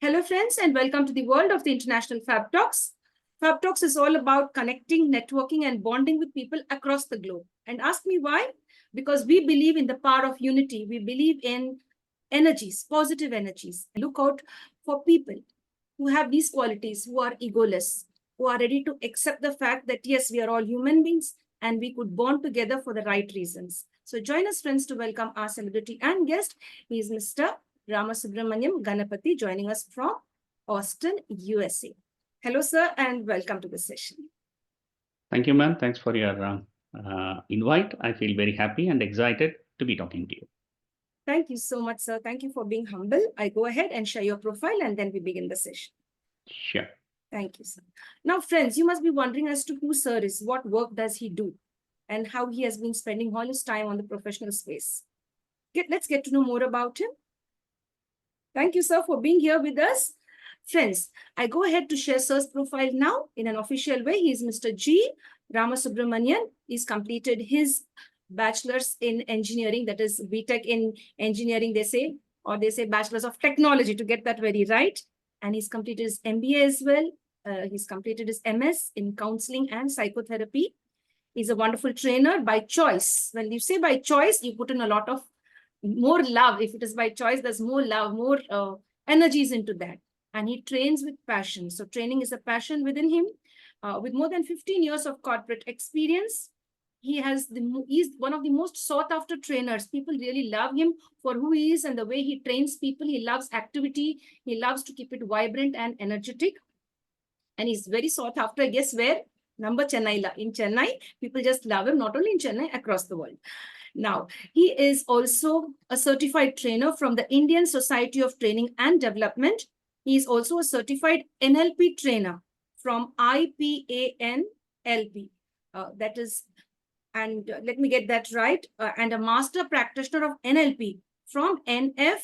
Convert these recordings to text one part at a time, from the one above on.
Hello, friends, and welcome to the world of the International Fabtalks. Fabtalks is all about connecting, networking, and bonding with people across the globe. And ask me why? Because we believe in the power of unity. We believe in energies, positive energies. Look out for people who have these qualities, who are egoless, who are ready to accept the fact that, yes, we are all human beings and we could bond together for the right reasons. So join us, friends, to welcome our celebrity and guest. He is Mr.G.Ramasubramanian Ganapathy, joining us from Austin, USA. Hello, sir, and welcome to the session. Thank you, ma'am. Thanks for your invite. I feel very happy and excited to be talking to you. Thank you so much, sir. Thank you for being humble. I go ahead and share your profile and then we begin the session. Sure. Thank you, sir. Now, friends, you must be wondering as to who sir is, what work does he do, and how he has been spending all his time on the professional space. Let's get to know more about him. Thank you, sir, for being here with us. Friends, I go ahead to share sir's profile now in an official way. He is Mr. G. Ramasubramanian. He's completed his bachelor's in engineering, that is B.Tech in engineering, they say bachelor's of technology, to get that very right. And he's completed his M.B.A as well. He's completed his M.Sc in Counseling and Psychotherapy. He's a wonderful trainer by choice. When you say by choice, you put in a lot of more love. If it is by choice, there's more love, more energies into that. And he trains with passion. So training is a passion within him. With more than 15 years of corporate experience, he's one of the most sought after trainers. People really love him for who he is and the way he trains people. He loves activity. He loves to keep it vibrant and energetic. And he's very sought after. Guess where? Number Chennai. In Chennai, people just love him, not only in Chennai, across the world. Now, he is also a certified trainer from the Indian Society of Training and Development. He is also a certified NLP trainer from IPANLP. Let me get that right, and a Master Practitioner of NLP from NFNLP,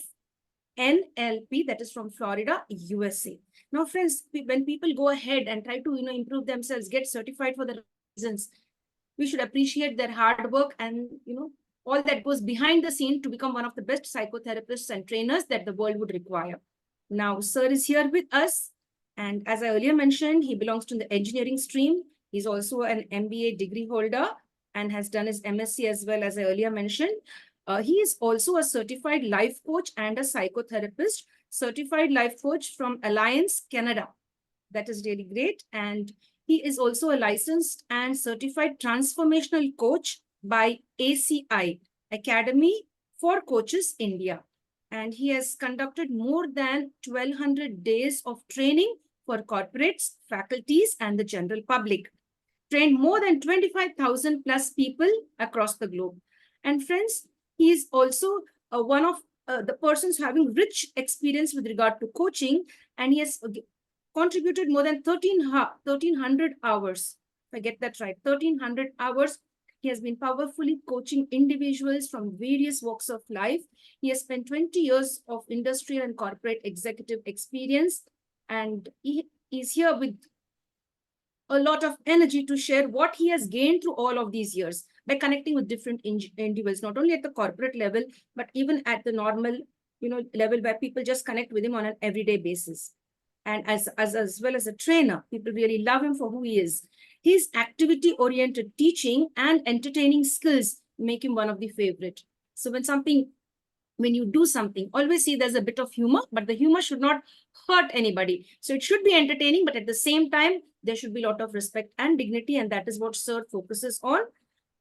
that is from Florida, USA. Now, friends, when people go ahead and try to improve themselves, get certified for the reasons, we should appreciate their hard work and all that goes behind the scene to become one of the best psychotherapists and trainers that the world would require. Now, sir is here with us. And as I earlier mentioned, he belongs to the engineering stream. He's also an M.B.A degree holder and has done his M.Sc as well, as I earlier mentioned. He is also a certified life coach and a psychotherapist, certified life coach from Alliance, Canada. That is really great. And he is also a licensed and certified transformational coach by ACI, Academy for Coaches India. And he has conducted more than 1,200 days of training for corporates, faculties, and the general public. Trained more than 25,000 plus people across the globe. And friends, he is also one of the persons having rich experience with regard to coaching, and he has contributed more than 1,300 hours. If I get that right, 1,300 hours. He has been powerfully coaching individuals from various walks of life. He has spent 20 years of industrial and corporate executive experience, and he is here with a lot of energy to share what he has gained through all of these years by connecting with different individuals, not only at the corporate level, but even at the normal, level where people just connect with him on an everyday basis. And as well as a trainer, people really love him for who he is. His activity-oriented teaching and entertaining skills make him one of the favorite. So when you do something, always see there's a bit of humor, but the humor should not hurt anybody. So it should be entertaining, but at the same time, there should be a lot of respect and dignity. And that is what Sir focuses on,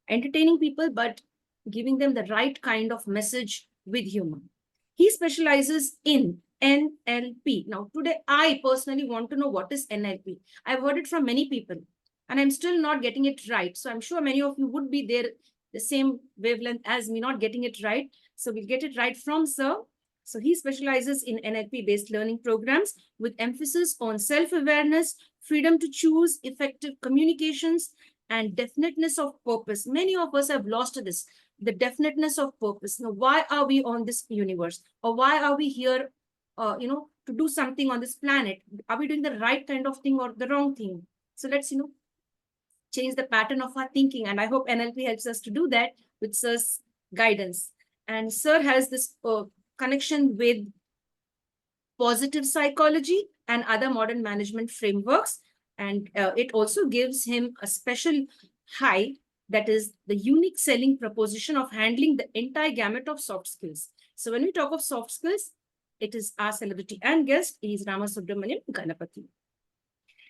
entertaining people, but giving them the right kind of message with humor. He specializes in NLP. Now, today, I personally want to know what is NLP. I've heard it from many people, and I'm still not getting it right. So I'm sure many of you would be there, the same wavelength as me, not getting it right. So we'll get it right from Sir. So he specializes in NLP-based learning programs with emphasis on self-awareness, freedom to choose, effective communications, and definiteness of purpose. Many of us have lost this, the definiteness of purpose. Now, why are we on this universe? Or why are we here, to do something on this planet? Are we doing the right kind of thing or the wrong thing? So let's, change the pattern of our thinking. And I hope NLP helps us to do that with Sir's guidance. And Sir has this connection with positive psychology, and other modern management frameworks. And it also gives him a special high, that is the unique selling proposition of handling the entire gamut of soft skills. So when we talk of soft skills, it is our celebrity and guest is Ramasubramanian Ganapathy.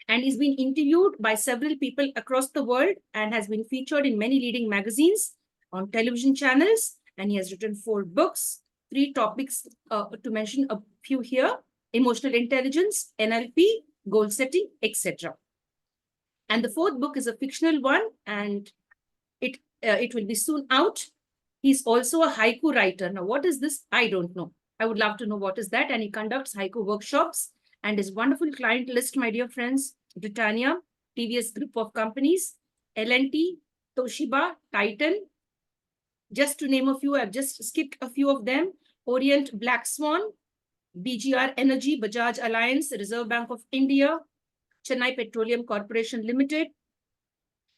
And he's been interviewed by several people across the world and has been featured in many leading magazines, on television channels, and he has written 4 books, 3 topics to mention a few here: emotional intelligence, NLP, goal setting, etc. And the 4th book is a fictional one, and it will be soon out. He's also a haiku writer. Now, what is this? I don't know. I would love to know what is that. And he conducts haiku workshops, and his wonderful client list, my dear friends: Britannia, TVS Group of Companies, L&T, Toshiba, Titan. Just to name a few, I've just skipped a few of them: Orient, Black Swan, BGR Energy, Bajaj Alliance, Reserve Bank of India, Chennai Petroleum Corporation Limited,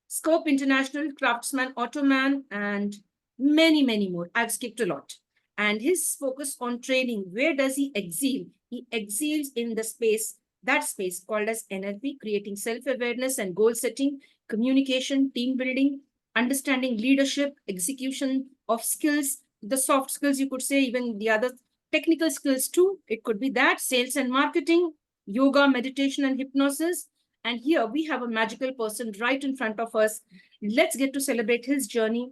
Scope International, Craftsman, Automan, and many, many more. I've skipped a lot. And his focus on training, where does he excel? He excels in the space, that space called as NLP, creating self-awareness and goal setting, communication, team building, understanding leadership, execution of skills, the soft skills, you could say, even the other technical skills too. It could be that, sales and marketing, yoga, meditation, and hypnosis. And here we have a magical person right in front of us. Let's get to celebrate his journey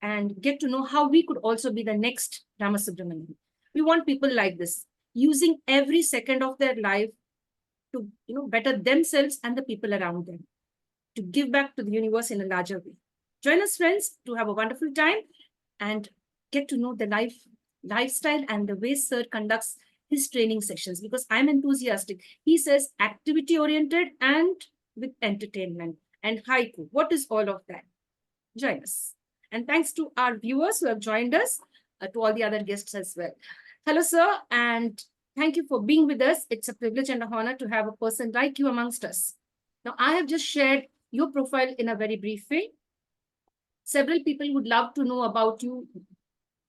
and get to know how we could also be the next Ramasubramanian. We want people like this, using every second of their life to better themselves and the people around them, to give back to the universe in a larger way. Join us, friends, to have a wonderful time and get to know the lifestyle and the way Sir conducts his training sessions, because I'm enthusiastic. He says activity oriented and with entertainment and haiku. What is all of that? Join us. And thanks to our viewers who have joined us, to all the other guests as well. Hello, sir, and thank you for being with us. It's a privilege and an honor to have a person like you amongst us. Now, I have just shared your profile in a very brief way. Several people would love to know about you.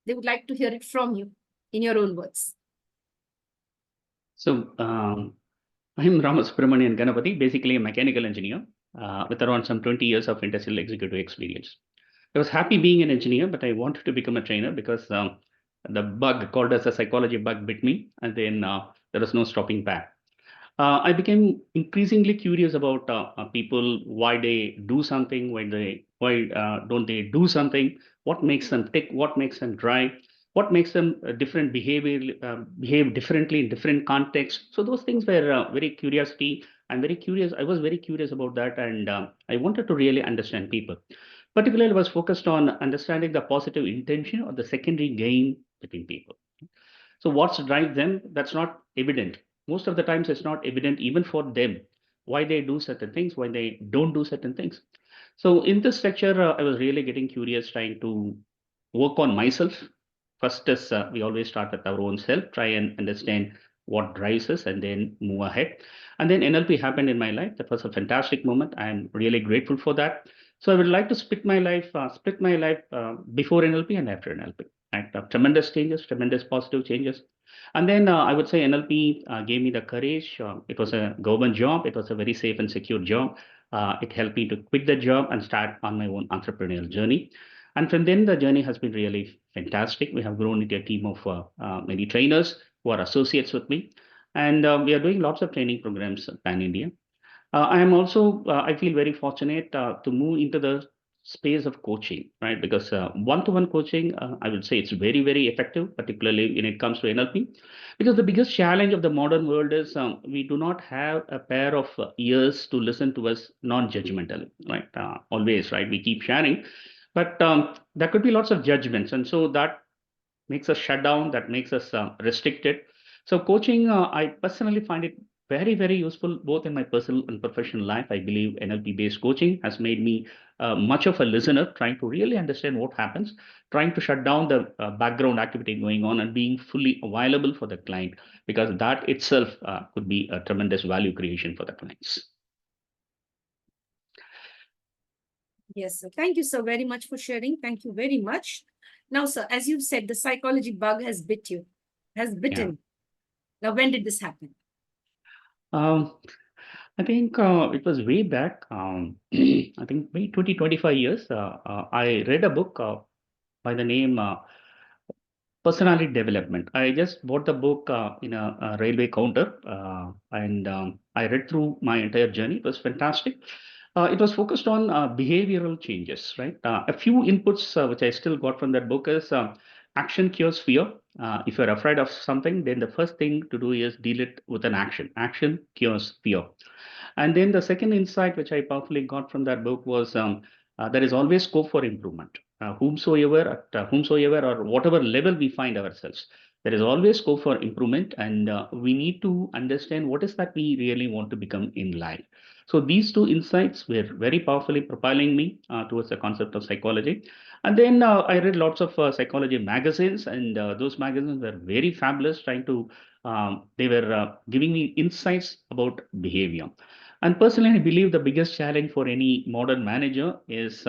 They would like to hear it from you in your own words. So I'm Ramasubramanian Ganapathy, basically a mechanical engineer with around some 20 years of industrial executive experience. I was happy being an engineer, but I wanted to become a trainer because the bug called as a psychology bug bit me, and then there was no stopping back. I became increasingly curious about people, why they do something, why don't they do something, what makes them tick, what makes them drive, what makes them different behavior, behave differently in different contexts. So those things were very curiosity. I'm very curious. I was very curious about that, and I wanted to really understand people. Particularly, I was focused on understanding the positive intention or the secondary gain between people. So what's drive them? That's not evident. Most of the times it's not evident even for them why they do certain things, why they don't do certain things. So in this lecture, I was really getting curious, trying to work on myself. First is we always start with our own self, try and understand what drives us and then move ahead. And then NLP happened in my life. That was a fantastic moment. I'm really grateful for that. So I would like to split my life before NLP and after NLP. Right? Tremendous changes, tremendous positive changes. And then I would say NLP gave me the courage. It was a government job. It was a very safe and secure job. It helped me to quit the job and start on my own entrepreneurial journey. And from then, the journey has been really fantastic. We have grown into a team of many trainers who are associates with me. And we are doing lots of training programs pan India. I am also, I feel very fortunate to move into the space of coaching, right? Because one-to-one coaching, I would say it's very, very effective, particularly when it comes to NLP. Because the biggest challenge of the modern world is we do not have a pair of ears to listen to us non-judgmentally, right? Always, right? We keep sharing, but there could be lots of judgments. And so that makes us shut down, that makes us restricted. So coaching, I personally find it very, very useful both in my personal and professional life. I believe NLP-based coaching has made me much of a listener, trying to really understand what happens, trying to shut down the background activity going on and being fully available for the client, because that itself could be a tremendous value creation for the clients. Yes, sir. Thank you so very much for sharing. Thank you very much. Now, sir, as you said, the psychology bug has bitten. Now, when did this happen? I think it was way back, I think maybe 20, 25 years. I read a book by the name Personality Development. I just bought the book in a railway counter and I read through my entire journey. It was fantastic. It was focused on behavioral changes, right? A few inputs which I still got from that book is action cures fear. If you're afraid of something, then the first thing to do is deal it with an action. Action cures fear. And then the second insight which I powerfully got from that book was there is always scope for improvement. Whomsoever or whatever level we find ourselves, there is always scope for improvement, and we need to understand what is that we really want to become in life. So these two insights were very powerfully propelling me towards the concept of psychology. And then I read lots of psychology magazines, and those magazines were very fabulous, trying to they were giving me insights about behavior. And personally, I believe the biggest challenge for any modern manager is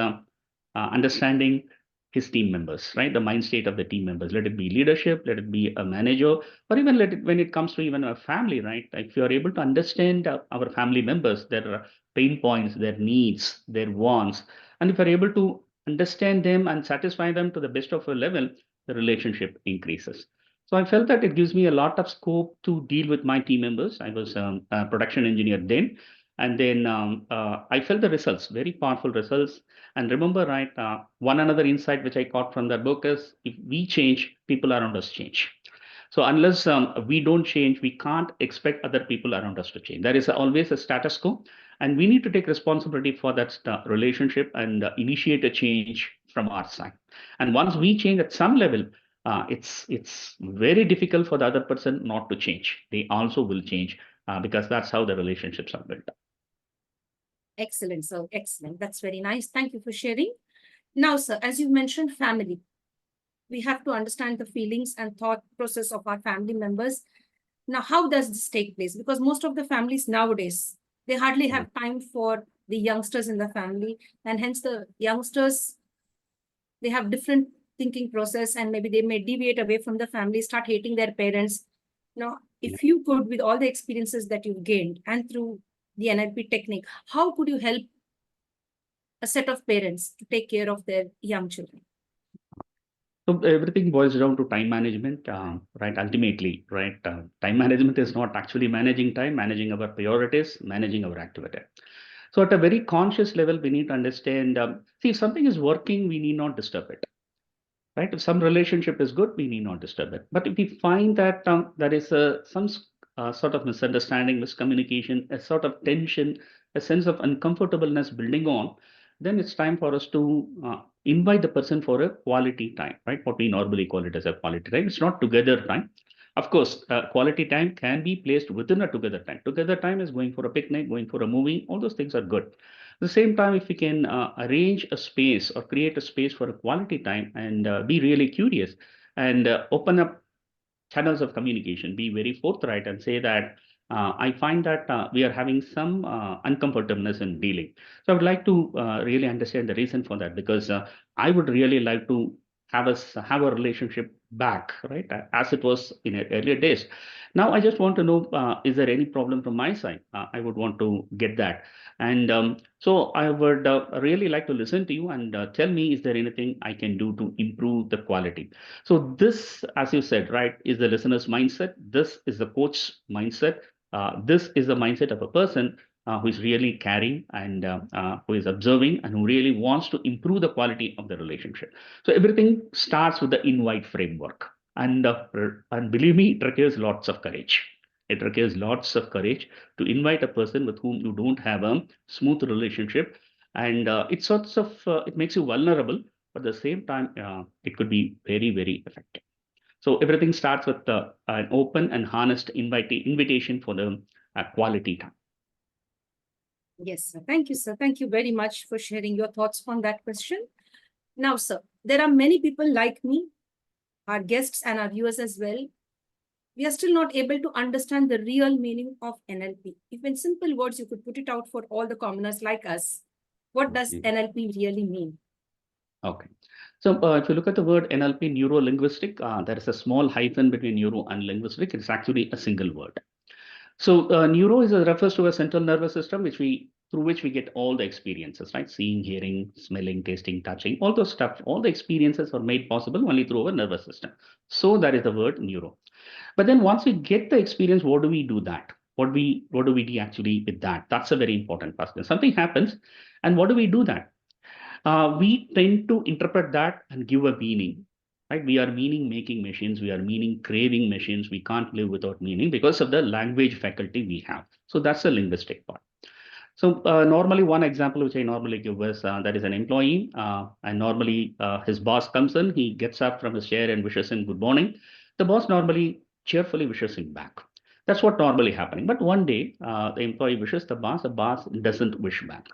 understanding his team members, right? The mind state of the team members. Let it be leadership, let it be a manager, or even let it when it comes to even a family, right? If you are able to understand our family members, their pain points, their needs, their wants, and if you're able to understand them and satisfy them to the best of a level, the relationship increases. So I felt that it gives me a lot of scope to deal with my team members. I was a production engineer then, and then I felt the results, very powerful results. And remember, right, one another insight which I got from that book is if we change, people around us change. So unless we don't change, we can't expect other people around us to change. There is always a status quo, and we need to take responsibility for that relationship and initiate a change from our side. And once we change at some level, it's very difficult for the other person not to change. They also will change because that's how the relationships are built. Excellent, sir. Excellent. That's very nice. Thank you for sharing. Now, sir, as you mentioned, family. We have to understand the feelings and thought process of our family members. Now, how does this take place? Because most of the families nowadays, they hardly have time for the youngsters in the family. And hence the youngsters, they have different thinking process and maybe they may deviate away from the family, start hating their parents. Now, if you could, with all the experiences that you've gained and through the NLP technique, how could you help a set of parents to take care of their young children? So everything boils down to time management, right? Ultimately, right? Time management is not actually managing time, managing our priorities, managing our activity. So at a very conscious level, we need to understand, see, if something is working, we need not disturb it, right? If some relationship is good, we need not disturb it. But if we find that there is some sort of misunderstanding, miscommunication, a sort of tension, a sense of uncomfortableness building on, then it's time for us to invite the person for a quality time, right? What we normally call it as a quality time. It's not together time. Of course, quality time can be placed within a together time. Together time is going for a picnic, going for a movie. All those things are good. At the same time, if we can arrange a space or create a space for a quality time and be really curious and open up channels of communication, be very forthright and say that I find that we are having some uncomfortableness in dealing. So I would like to really understand the reason for that because I would really like to have us have a relationship back, right, as it was in earlier days. Now I just want to know, is there any problem from my side? I would want to get that. And so I would really like to listen to you and tell me, is there anything I can do to improve the quality? So this, as you said, right, is the listener's mindset. This is the coach's mindset. This is the mindset of a person who is really caring and who is observing and who really wants to improve the quality of the relationship. So everything starts with the invite framework. And believe me, it requires lots of courage. It requires lots of courage to invite a person with whom you don't have a smooth relationship. And it sorts of, it makes you vulnerable, but at the same time, it could be very, very effective. So everything starts with an open and honest invitation for the quality time. Yes, sir. Thank you, sir. Thank you very much for sharing your thoughts on that question. Now, sir, there are many people like me, our guests and our viewers as well. We are still not able to understand the real meaning of NLP. If in simple words, you could put it out for all the commoners like us, what does NLP really mean? Okay. So if you look at the word NLP, neuro-linguistic, there is a small hyphen between neuro and linguistic. It's actually a single word. So neuro refers to a central nervous system through which we get all the experiences, right? Seeing, hearing, smelling, tasting, touching, all those stuff, all the experiences are made possible only through our nervous system. So that is the word neuro. But then once we get the experience, what do we do that? What do we do actually with that? That's a very important question. Something happens, and what do we do that? We tend to interpret that and give a meaning, right? We are meaning making machines. We are meaning craving machines. We can't live without meaning because of the language faculty we have. So that's the linguistic part. So normally one example which I normally give is that is an employee and normally his boss comes in, he gets up from his chair and wishes him good morning. The boss normally cheerfully wishes him back. That's what normally happening. But one day the employee wishes the boss doesn't wish back.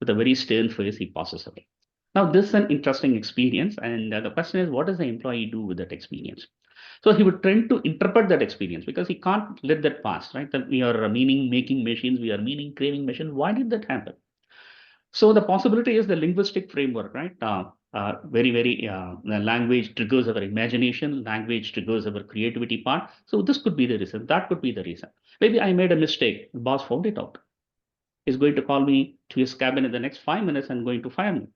With a very stern face, he passes away. Now, this is an interesting experience. And the question is, what does the employee do with that experience? So he would tend to interpret that experience because he can't let that pass, right? That we are meaning making machines, we are meaning craving machines. Why did that happen? So the possibility is the linguistic framework, right? The language triggers our imagination, language triggers our creativity part. So this could be the reason. That could be the reason. Maybe I made a mistake. The boss found it out. Is going to call me to his cabin in the next 5 minutes and going to fire me.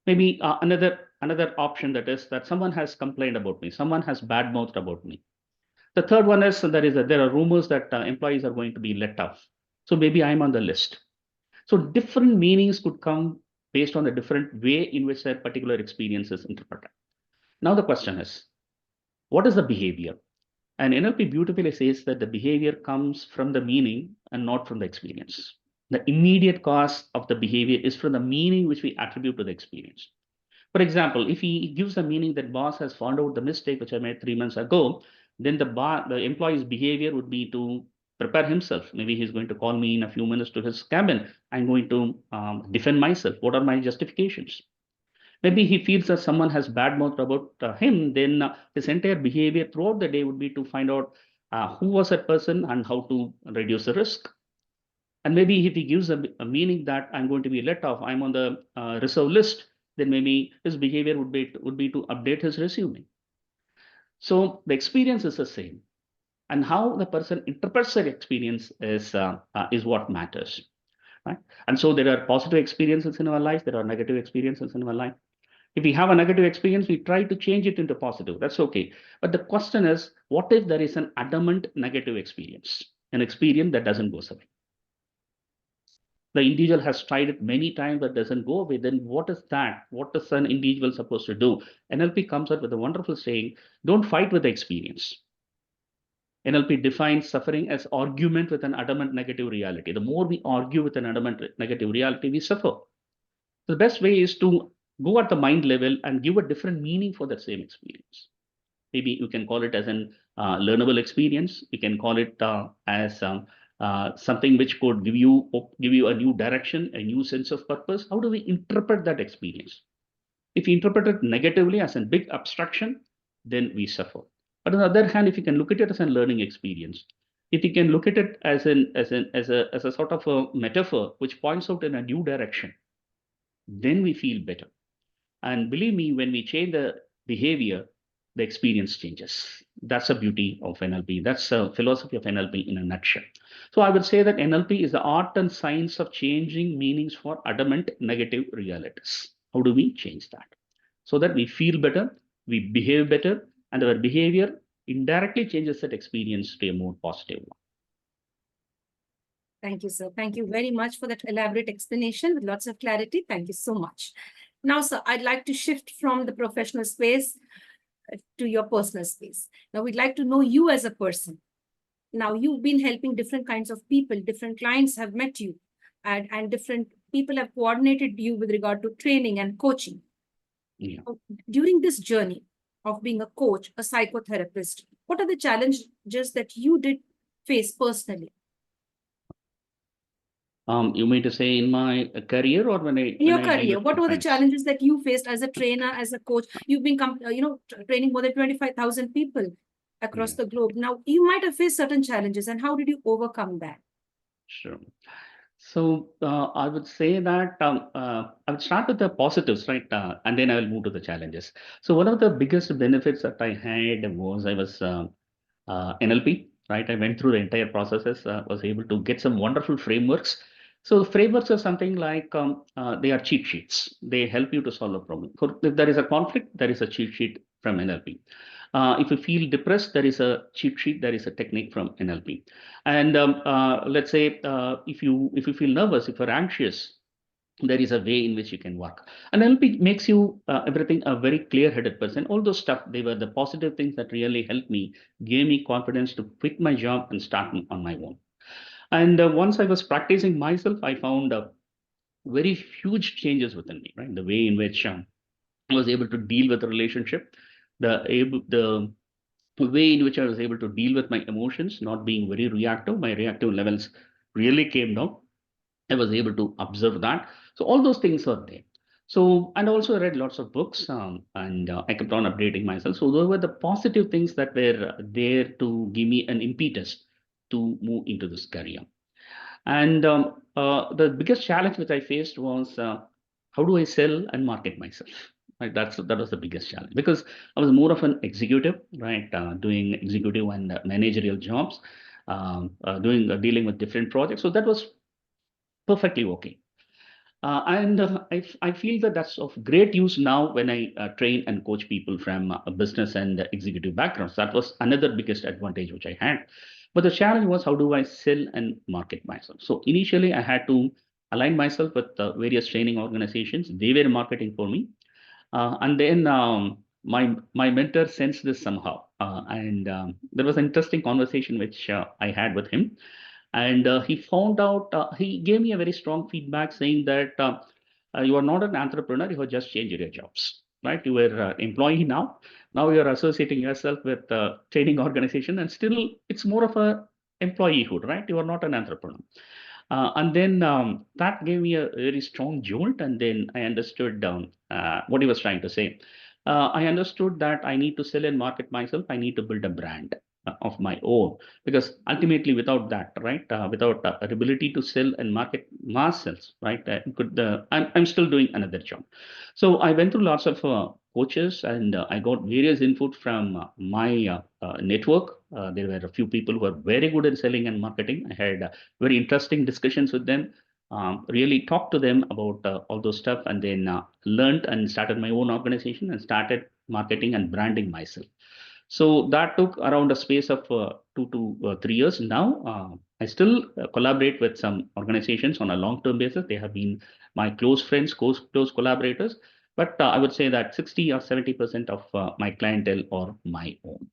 Maybe another option that is that someone has complained about me, someone has badmouthed about me. The third one is there are rumors that employees are going to be let off. So maybe I'm on the list. So different meanings could come based on the different way in which that particular experience is interpreted. Now the question is, what is the behavior? And NLP beautifully says that the behavior comes from the meaning and not from the experience. The immediate cause of the behavior is from the meaning which we attribute to the experience. For example, if he gives the meaning that boss has found out the mistake which I made 3 months ago, then the employee's behavior would be to prepare himself. Maybe he's going to call me in a few minutes to his cabin. I'm going to defend myself. What are my justifications? Maybe he feels that someone has badmouthed about him, then his entire behavior throughout the day would be to find out who was that person and how to reduce the risk. And maybe if he gives a meaning that I'm going to be let off, I'm on the reserve list, then maybe his behavior would be to update his resume. So the experience is the same, and how the person interprets that experience is what matters, right? And so there are positive experiences in our life, there are negative experiences in our life. If we have a negative experience, we try to change it into positive. That's okay. But the question is, what if there is an adamant negative experience, an experience that doesn't go away? The individual has tried it many times but doesn't go away. Then what is that? What is an individual supposed to do? NLP comes up with a wonderful saying, don't fight with the experience. NLP defines suffering as argument with an adamant negative reality. The more we argue with an adamant negative reality, we suffer. The best way is to go at the mind level and give a different meaning for that same experience. Maybe you can call it as an learnable experience. You can call it as something which could give you a new direction, a new sense of purpose. How do we interpret that experience? If you interpret it negatively as a big abstraction, then we suffer. But on the other hand, if you can look at it as a learning experience, if you can look at it as a sort of a metaphor which points out in a new direction, then we feel better. And believe me, when we change the behavior, the experience changes. That's the beauty of NLP. That's the philosophy of NLP in a nutshell. So I would say that NLP is the art and science of changing meanings for adamant negative realities. How do we change that? So that we feel better, we behave better, and our behavior indirectly changes that experience to a more positive one. Thank you, sir. Thank you very much for that elaborate explanation with lots of clarity. Thank you so much. Now, sir, I'd like to shift from the professional space to your personal space. Now, we'd like to know you as a person. Now, you've been helping different kinds of people, different clients have met you, and different people have coordinated you with regard to training and coaching. Yeah. During this journey of being a coach, a psychotherapist, what are the challenges that you did face personally? You mean to say in my career or when in your career, what were the challenges that you faced as a trainer, as a coach? You've been training more than 25,000 people across the globe. Now, you might have faced certain challenges, and how did you overcome that? Sure. So I would say that I would start with the positives, right? And then I will move to the challenges. So one of the biggest benefits that I had was I was NLP, right? I went through the entire processes, was able to get some wonderful frameworks. So frameworks are something like they are cheat sheets. They help you to solve a problem. If there is a conflict, there is a cheat sheet from NLP. If you feel depressed, there is a cheat sheet. There is a technique from NLP. And let's say if you feel nervous, if you're anxious, there is a way in which you can work. And NLP makes you everything a very clear-headed person. All those stuff, they were the positive things that really helped me, gave me confidence to quit my job and start on my own. And once I was practicing myself, I found very huge changes within me, right? The way in which I was able to deal with the relationship, the way in which I was able to deal with my emotions, not being very reactive. My reactive levels really came down. I was able to observe that. So all those things are there. So, and also I read lots of books, and I kept on updating myself. So those were the positive things that were there to give me an impetus to move into this career. And the biggest challenge which I faced was how do I sell and market myself? Right, that was the biggest challenge because I was more of an executive, right, doing executive and managerial jobs, doing dealing with different projects. So that was perfectly okay. And I feel that that's of great use now when I train and coach people from business and executive backgrounds. That was another biggest advantage which I had. But the challenge was how do I sell and market myself? So initially, I had to align myself with various training organizations. They were marketing for me, and then my mentor sensed this somehow, and there was an interesting conversation which I had with him, and he found out he gave me a very strong feedback saying that you are not an entrepreneur, you have just changed your jobs, right? You were employee now you are associating yourself with training organization, and still it's more of a employeehood, right? You are not an entrepreneur. And then that gave me a very strong jolt, and then I understood what he was trying to say. I understood that I need to sell and market myself. I need to build a brand of my own, because ultimately, without that, right, without ability to sell and market myself, right, I'm still doing another job. So I went through lots of coaches, and I got various input from my network. There were a few people who are very good at selling and marketing. I had very interesting discussions with them, really talked to them about all those stuff, and then learned and started my own organization and started marketing and branding myself. So that took around a space of 2 to 3 years. Now I still collaborate with some organizations on a long-term basis. They have been my close friends, close collaborators. But I would say that 60 or 70% of my clientele are my own.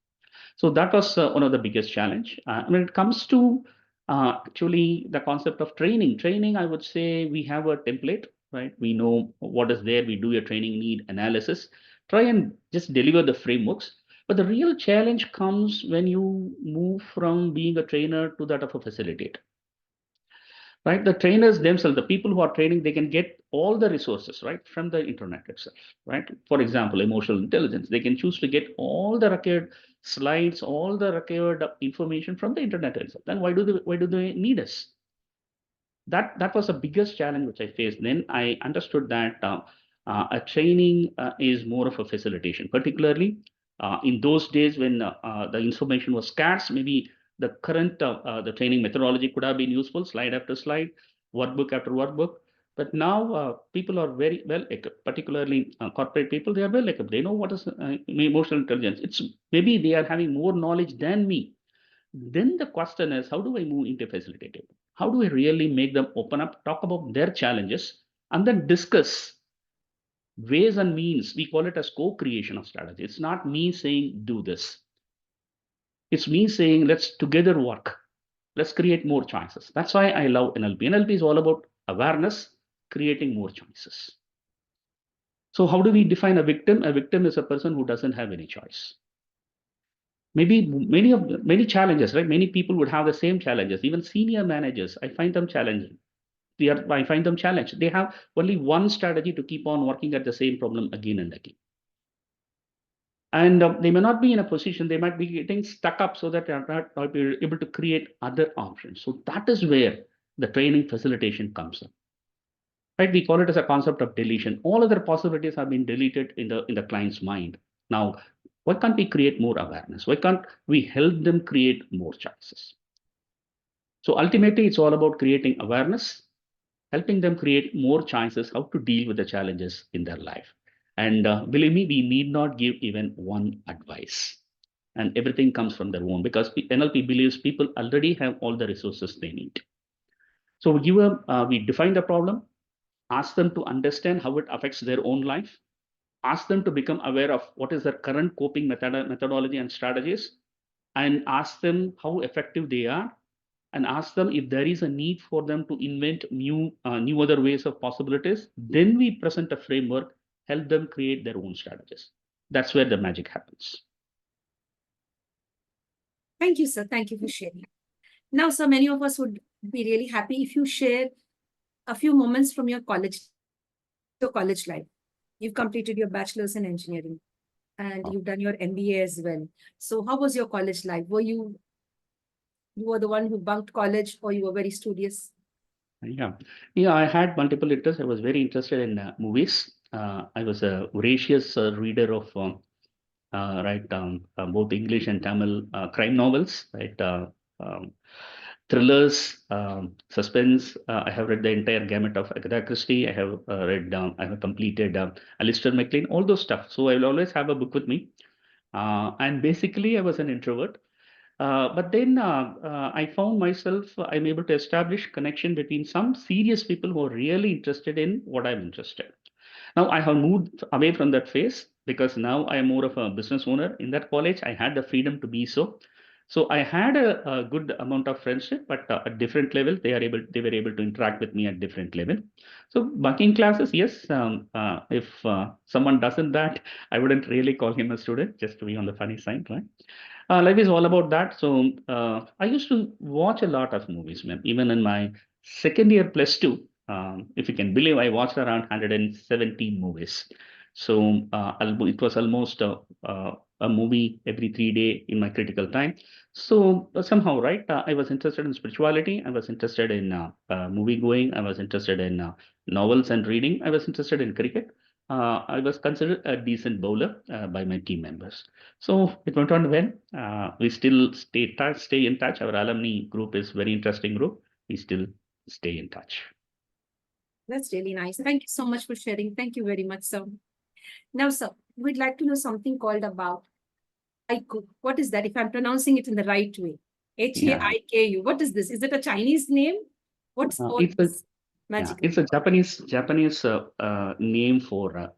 So that was one of the biggest challenge. When it comes to actually the concept of training, I would say we have a template, right? We know what is there. We do a training need analysis, try and just deliver the frameworks. But the real challenge comes when you move from being a trainer to that of a facilitator, right? The trainers themselves, the people who are training, they can get all the resources right from the internet itself, right? For example, emotional intelligence, they can choose to get all the required slides, all the required information from the internet itself. Then why do they need us? That was the biggest challenge which I faced. Then I understood that a training is more of a facilitation, particularly in those days when the information was scarce. Maybe the training methodology could have been useful, slide after slide, workbook after workbook. But now people are very well equipped, particularly corporate people. They are well equipped. They know what is emotional intelligence. It's maybe they are having more knowledge than me. Then the question is, how do I move into facilitative? How do I really make them open up, talk about their challenges, and then discuss ways and means? We call it as co-creation of strategy. It's not me saying do this. It's me saying let's together work. Let's create more choices. That's why I love NLP. NLP is all about awareness, creating more choices. So how do we define a victim? A victim is a person who doesn't have any choice. Maybe many challenges, right? Many people would have the same challenges. Even senior managers, I find them challenging. I find them challenged. They have only one strategy to keep on working at the same problem again and again. And they may not be in a position, they might be getting stuck up so that they are not able to create other options. So that is where the training facilitation comes in. Right? We call it as a concept of deletion. All other possibilities have been deleted in the client's mind. Now, why can't we create more awareness? Why can't we help them create more choices? So ultimately, it's all about creating awareness, helping them create more choices how to deal with the challenges in their life. And believe me, we need not give even one advice. And everything comes from their own, because NLP believes people already have all the resources they need. So we define the problem, ask them to understand how it affects their own life, ask them to become aware of what is their current coping methodology and strategies, and ask them how effective they are, and ask them if there is a need for them to invent new other ways of possibilities. Then we present a framework, help them create their own strategies. That's where the magic happens. Thank you, sir. Thank you for sharing. Now, sir, many of us would be really happy if you share a few moments from your college life. You've completed your bachelor's in engineering and you've done your MBA as well. So how was your college life? Were you were the one who bunked college, or you were very studious? Yeah, I had multiple interests. I was very interested in movies. I was a voracious reader of both English and Tamil crime novels, right? Thrillers, suspense. I have read the entire gamut of Agatha Christie. I have completed Alistair MacLean, all those stuff. So I will always have a book with me. And basically, I was an introvert. But then I found myself, I'm able to establish connection between some serious people who are really interested in what I'm interested. Now I have moved away from that phase, because now I am more of a business owner. In that college, I had the freedom to be so. So I had a good amount of friendship, but at different level, they were able to interact with me at different level. So bunking classes, yes. If someone doesn't that, I wouldn't really call him a student, just to be on the funny side, right? Life is all about that. So I used to watch a lot of movies, man. Even in my second year plus two, if you can believe, I watched around 117 movies. So it was almost a movie every 3 days in my critical time. So somehow, right, I was interested in spirituality. I was interested in movie going. I was interested in novels and reading. I was interested in cricket. I was considered a decent bowler by my team members. So it went on well. We still stay in touch. Our alumni group is very interesting group. We still stay in touch. That's really nice. Thank you so much for sharing. Thank you very much, sir. Now, sir, we'd like to know something called about haiku. What is that? If I'm pronouncing it in the right way, Haiku. What is this? Is it a Chinese name? What's all this magical? It's a Japanese name for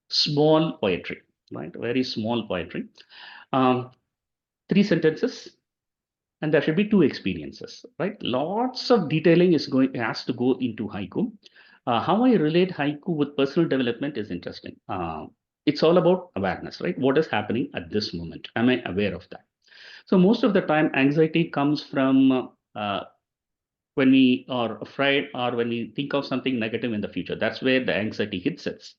small poetry, right? Very small poetry. 3 sentences, and there should be 2 experiences, right? Lots of detailing has to go into haiku. How I relate haiku with personal development is interesting. It's all about awareness, right? What is happening at this moment? Am I aware of that? So most of the time, anxiety comes from when we are afraid, or when we think of something negative in the future. That's where the anxiety hits us.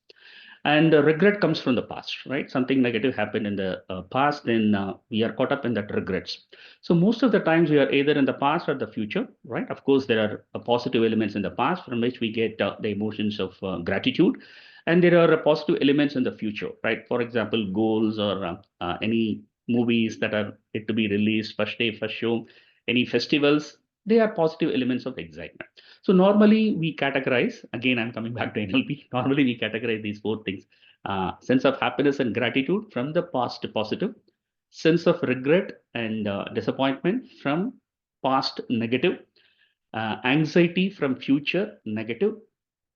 And regret comes from the past, right? Something negative happened in the past, then we are caught up in that regrets. So most of the times we are either in the past or the future, right? Of course, there are positive elements in the past from which we get the emotions of gratitude. And there are positive elements in the future, right? For example, goals, or any movies that are yet to be released, first day, first show, any festivals, they are positive elements of excitement. So normally we categorize, again, I'm coming back to NLP. Normally we categorize these 4 things. Sense of happiness and gratitude from the past to positive, sense of regret and disappointment from past negative, anxiety from future negative,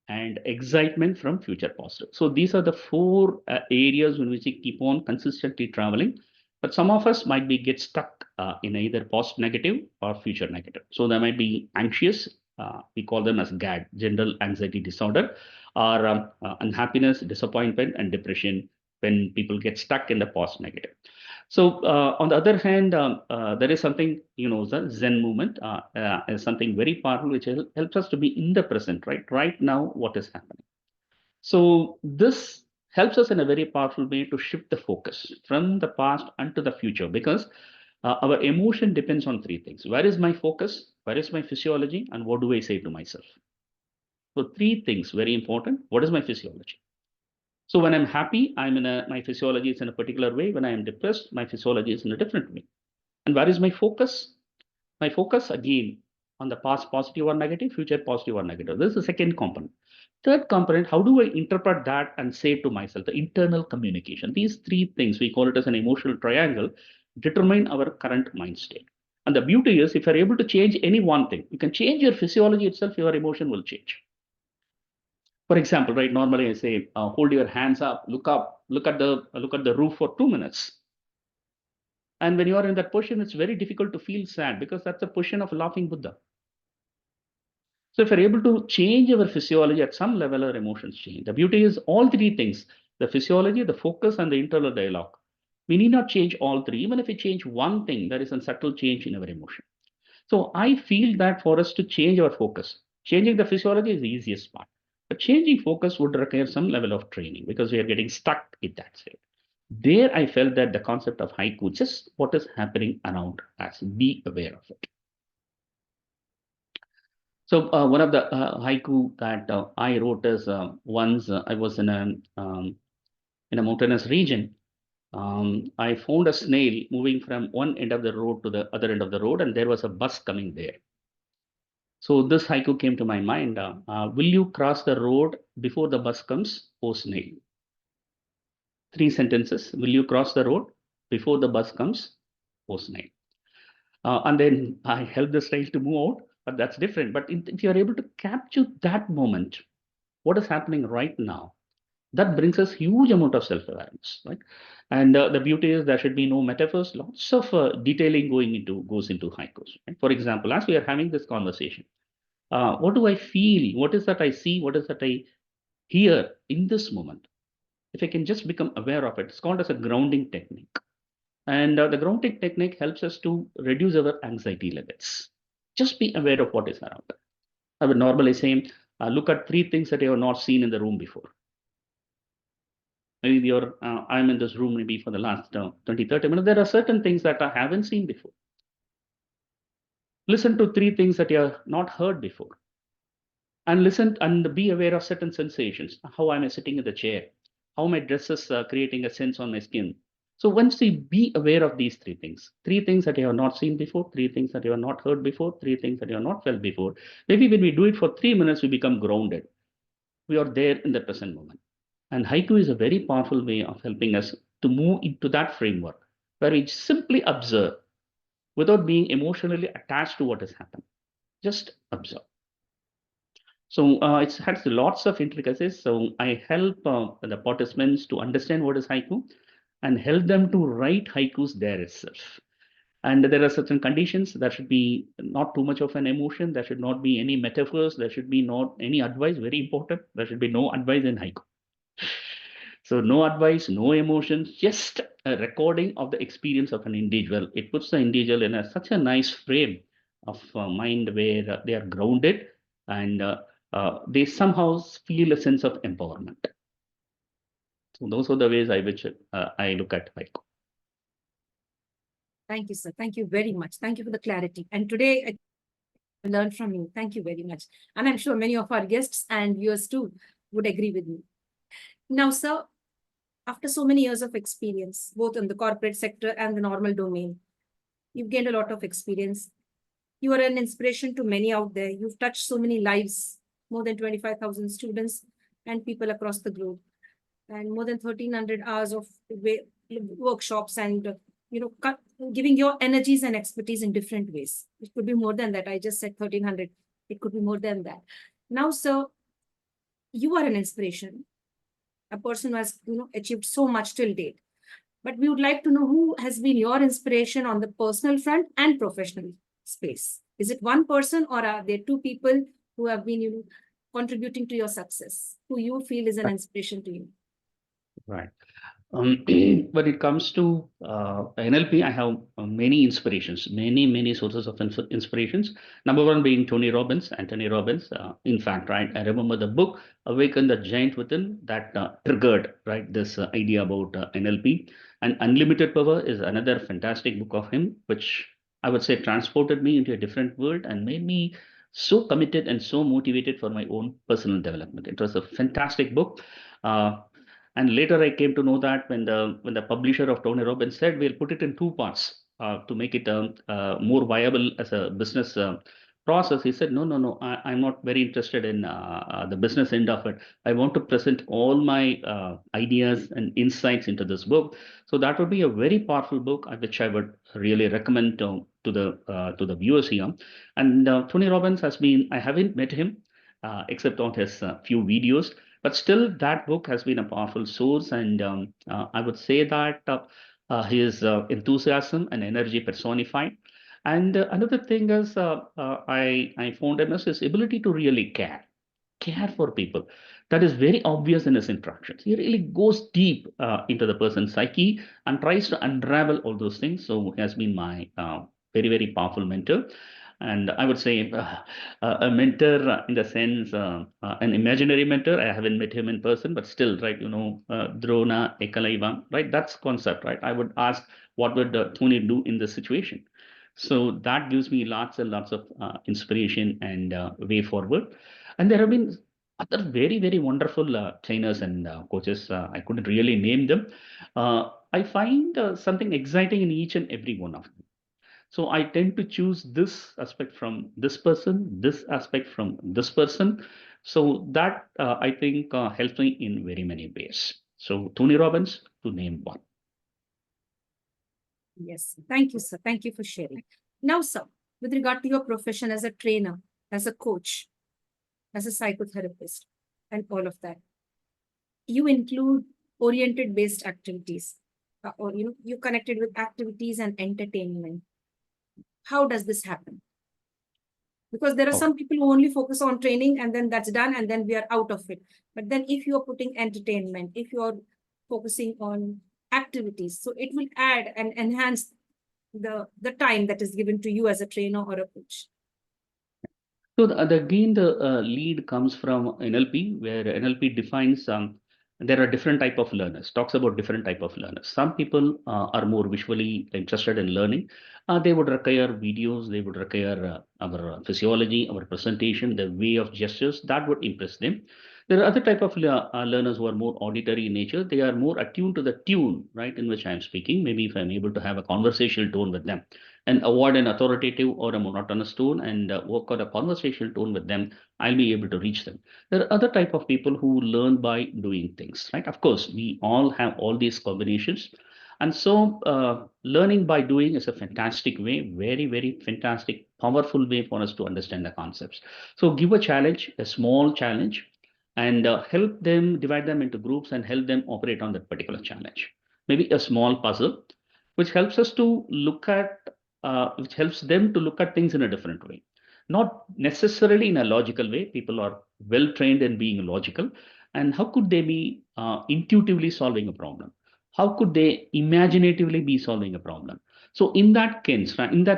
and excitement from future positive. So these are the 4 areas in which we keep on consistently traveling. But some of us might be get stuck in either past negative or future negative. So they might be anxious. We call them as GAD, general anxiety disorder, or unhappiness, disappointment, and depression when people get stuck in the past negative. So on the other hand, there is something, the Zen movement is something very powerful, which helps us to be in the present, right? Right now, what is happening. So this helps us in a very powerful way to shift the focus from the past unto the future, because Our emotion depends on three things. Where is my focus? Where is my physiology? And what do I say to myself? So three things, very important. What is my physiology? So when I'm happy, my physiology is in a particular way. When I am depressed, my physiology is in a different way. And where is my focus? My focus again on the past positive or negative, future positive or negative. This is the second component. Third component, how do I interpret that and say to myself, the internal communication? These three things, we call it as an emotional triangle, determine our current mind state. And the beauty is, if you're able to change any one thing, you can change your physiology itself, your emotion will change. For example, right, normally I say, hold your hands up, look at the roof for 2 minutes. And when you are in that position, it's very difficult to feel sad because that's a position of laughing Buddha. So if we're able to change our physiology at some level, our emotions change. The beauty is all three things, the physiology, the focus, and the internal dialogue. We need not change all three. Even if we change one thing, there is a subtle change in our emotion. So I feel that for us to change our focus, changing the physiology is the easiest part. But changing focus would require some level of training because we are getting stuck in that state. There, I felt that the concept of haiku, just what is happening around us, be aware of it. So one of the haiku that I wrote is once I was in a mountainous region. I found a snail moving from one end of the road to the other end of the road, and there was a bus coming there. So this haiku came to my mind. Will you cross the road before the bus comes, O snail? 3 sentences. Will you cross the road before the bus comes, O snail? And then I help the snail to move out, but that's different. But if you're able to capture that moment, what is happening right now, that brings us huge amount of self-awareness, right? And the beauty is there should be no metaphors. Lots of detailing goes into haikus. Right? For example, as we are having this conversation, what do I feel? What is that I see? What is that I hear in this moment? If I can just become aware of it, it's called as a grounding technique. And the grounding technique helps us to reduce our anxiety levels. Just be aware of what is around. I would normally say, look at 3 things that you have not seen in the room before. Maybe I'm in this room maybe for the last 20, 30 minutes. There are certain things that I haven't seen before. Listen to 3 things that you have not heard before. And listen and be aware of certain sensations. How am I sitting in the chair? How my dress is creating a sense on my skin? So once you be aware of these 3 things that you have not seen before, 3 things that you have not heard before, 3 things that you have not felt before, maybe when we do it for 3 minutes, we become grounded. We are there in the present moment. And haiku is a very powerful way of helping us to move into that framework where we simply observe without being emotionally attached to what has happened. Just observe. So it has lots of intricacies. So I help the participants to understand what is haiku and help them to write haikus there itself. And there are certain conditions. There should be not too much of an emotion. There should not be any metaphors. There should be not any advice. Very important. There should be no advice in haiku. So no advice, no emotions, just a recording of the experience of an individual. It puts the individual in such a nice frame of mind where they are grounded and they somehow feel a sense of empowerment. So those are the ways I look at haiku. Thank you, sir. Thank you very much. Thank you for the clarity. And today I learned from you. Thank you very much. And I'm sure many of our guests and viewers too would agree with me. Now, sir, after so many years of experience, both in the corporate sector and the normal domain, you've gained a lot of experience. You are an inspiration to many out there. You've touched so many lives, more than 25,000 students and people across the globe, and more than 1,300 hours of workshops and, giving your energies and expertise in different ways. It could be more than that. I just said 1,300. It could be more than that. Now, sir, you are an inspiration, a person who has achieved so much till date. But we would like to know who has been your inspiration on the personal front and professional space. Is it one person or are there 2 people who have been contributing to your success, who you feel is an inspiration to you? Right. When it comes to NLP, I have many inspirations, many sources of inspirations. Number one being Tony Robbins, Anthony Robbins. In fact, right, I remember the book "Awaken the Giant Within" that triggered right this idea about NLP. And Unlimited Power is another fantastic book of him, which I would say transported me into a different world and made me so committed and so motivated for my own personal development. It was a fantastic book. Uh, and later I came to know that when the publisher of Tony Robbins said we'll put it in two parts to make it more viable as a business process, he said no, I'm not very interested in the business end of it. I want to present all my ideas and insights into this book. So that would be a very powerful book, which I would really recommend to the viewers here. And Tony Robbins has been, I haven't met him except on his few videos, but still, that book has been a powerful source, and I would say that his enthusiasm and energy personified. And another thing is, I found him as his ability to really care for people. That is very obvious in his interactions. He really goes deep into the person's psyche and tries to unravel all those things. So he has been my very powerful mentor. And I would say a mentor in the sense, an imaginary mentor. I haven't met him in person, but still, right, Drona Ekalaiva, right? That's concept, right? I would ask, what would Tony do in this situation? So that gives me lots and lots of inspiration and way forward. And there have been other very wonderful trainers and coaches. I couldn't really name them. I find something exciting in each and every one of them. So I tend to choose this aspect from this aspect from this person. So that I think helps me in very many ways. So Tony Robbins, to name one. Yes, thank you, sir. Thank you for sharing. Now, sir, with regard to your profession as a trainer, as a coach, as a psychotherapist, and all of that, you include oriented based activities, or you connected with activities and entertainment. How does this happen? Because there are Okay. some people who only focus on training and then that's done and then we are out of it. But then if you're putting entertainment, if you're focusing on activities, so it will add and enhance the time that is given to you as a trainer or a coach. So again, the lead comes from NLP, where NLP defines there are different type of learners. Talks about different type of learners. Some people are more visually interested in learning. They would require videos. They would require our physiology, our presentation, the way of gestures that would impress them. There are other type of learners who are more auditory in nature. They are more attuned to the tune, right, in which I am speaking. Maybe if I'm able to have a conversational tone with them and avoid an authoritative or a monotonous tone and work on a conversational tone with them, I'll be able to reach them. There are other type of people who learn by doing things, right? Of course, we all have all these combinations. And so learning by doing is a fantastic way, very fantastic, powerful way for us to understand the concepts. So give a challenge, a small challenge, and help them, divide them into groups and help them operate on that particular challenge. Maybe a small puzzle, which helps us to look at which helps them to look at things in a different way, not necessarily in a logical way. People are well trained in being logical, and how could they be intuitively solving a problem? How could they imaginatively be solving a problem? So in that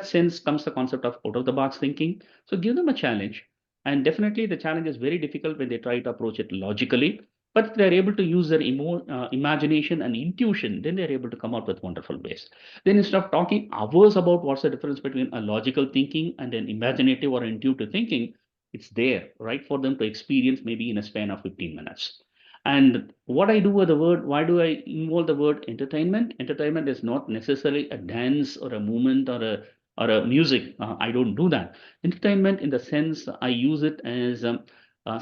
sense comes the concept of out of the box thinking. So give them a challenge, and definitely the challenge is very difficult when they try to approach it logically, but if they're able to use their imagination and intuition, then they're able to come out with wonderful ways. Then instead of talking hours about what's the difference between a logical thinking and an imaginative or intuitive thinking, it's there, right, for them to experience maybe in a span of 15 minutes. And what I do with the word, why do I involve the word entertainment? Entertainment is not necessarily a dance or a movement or a music. I don't do that. Entertainment, in the sense, I use it as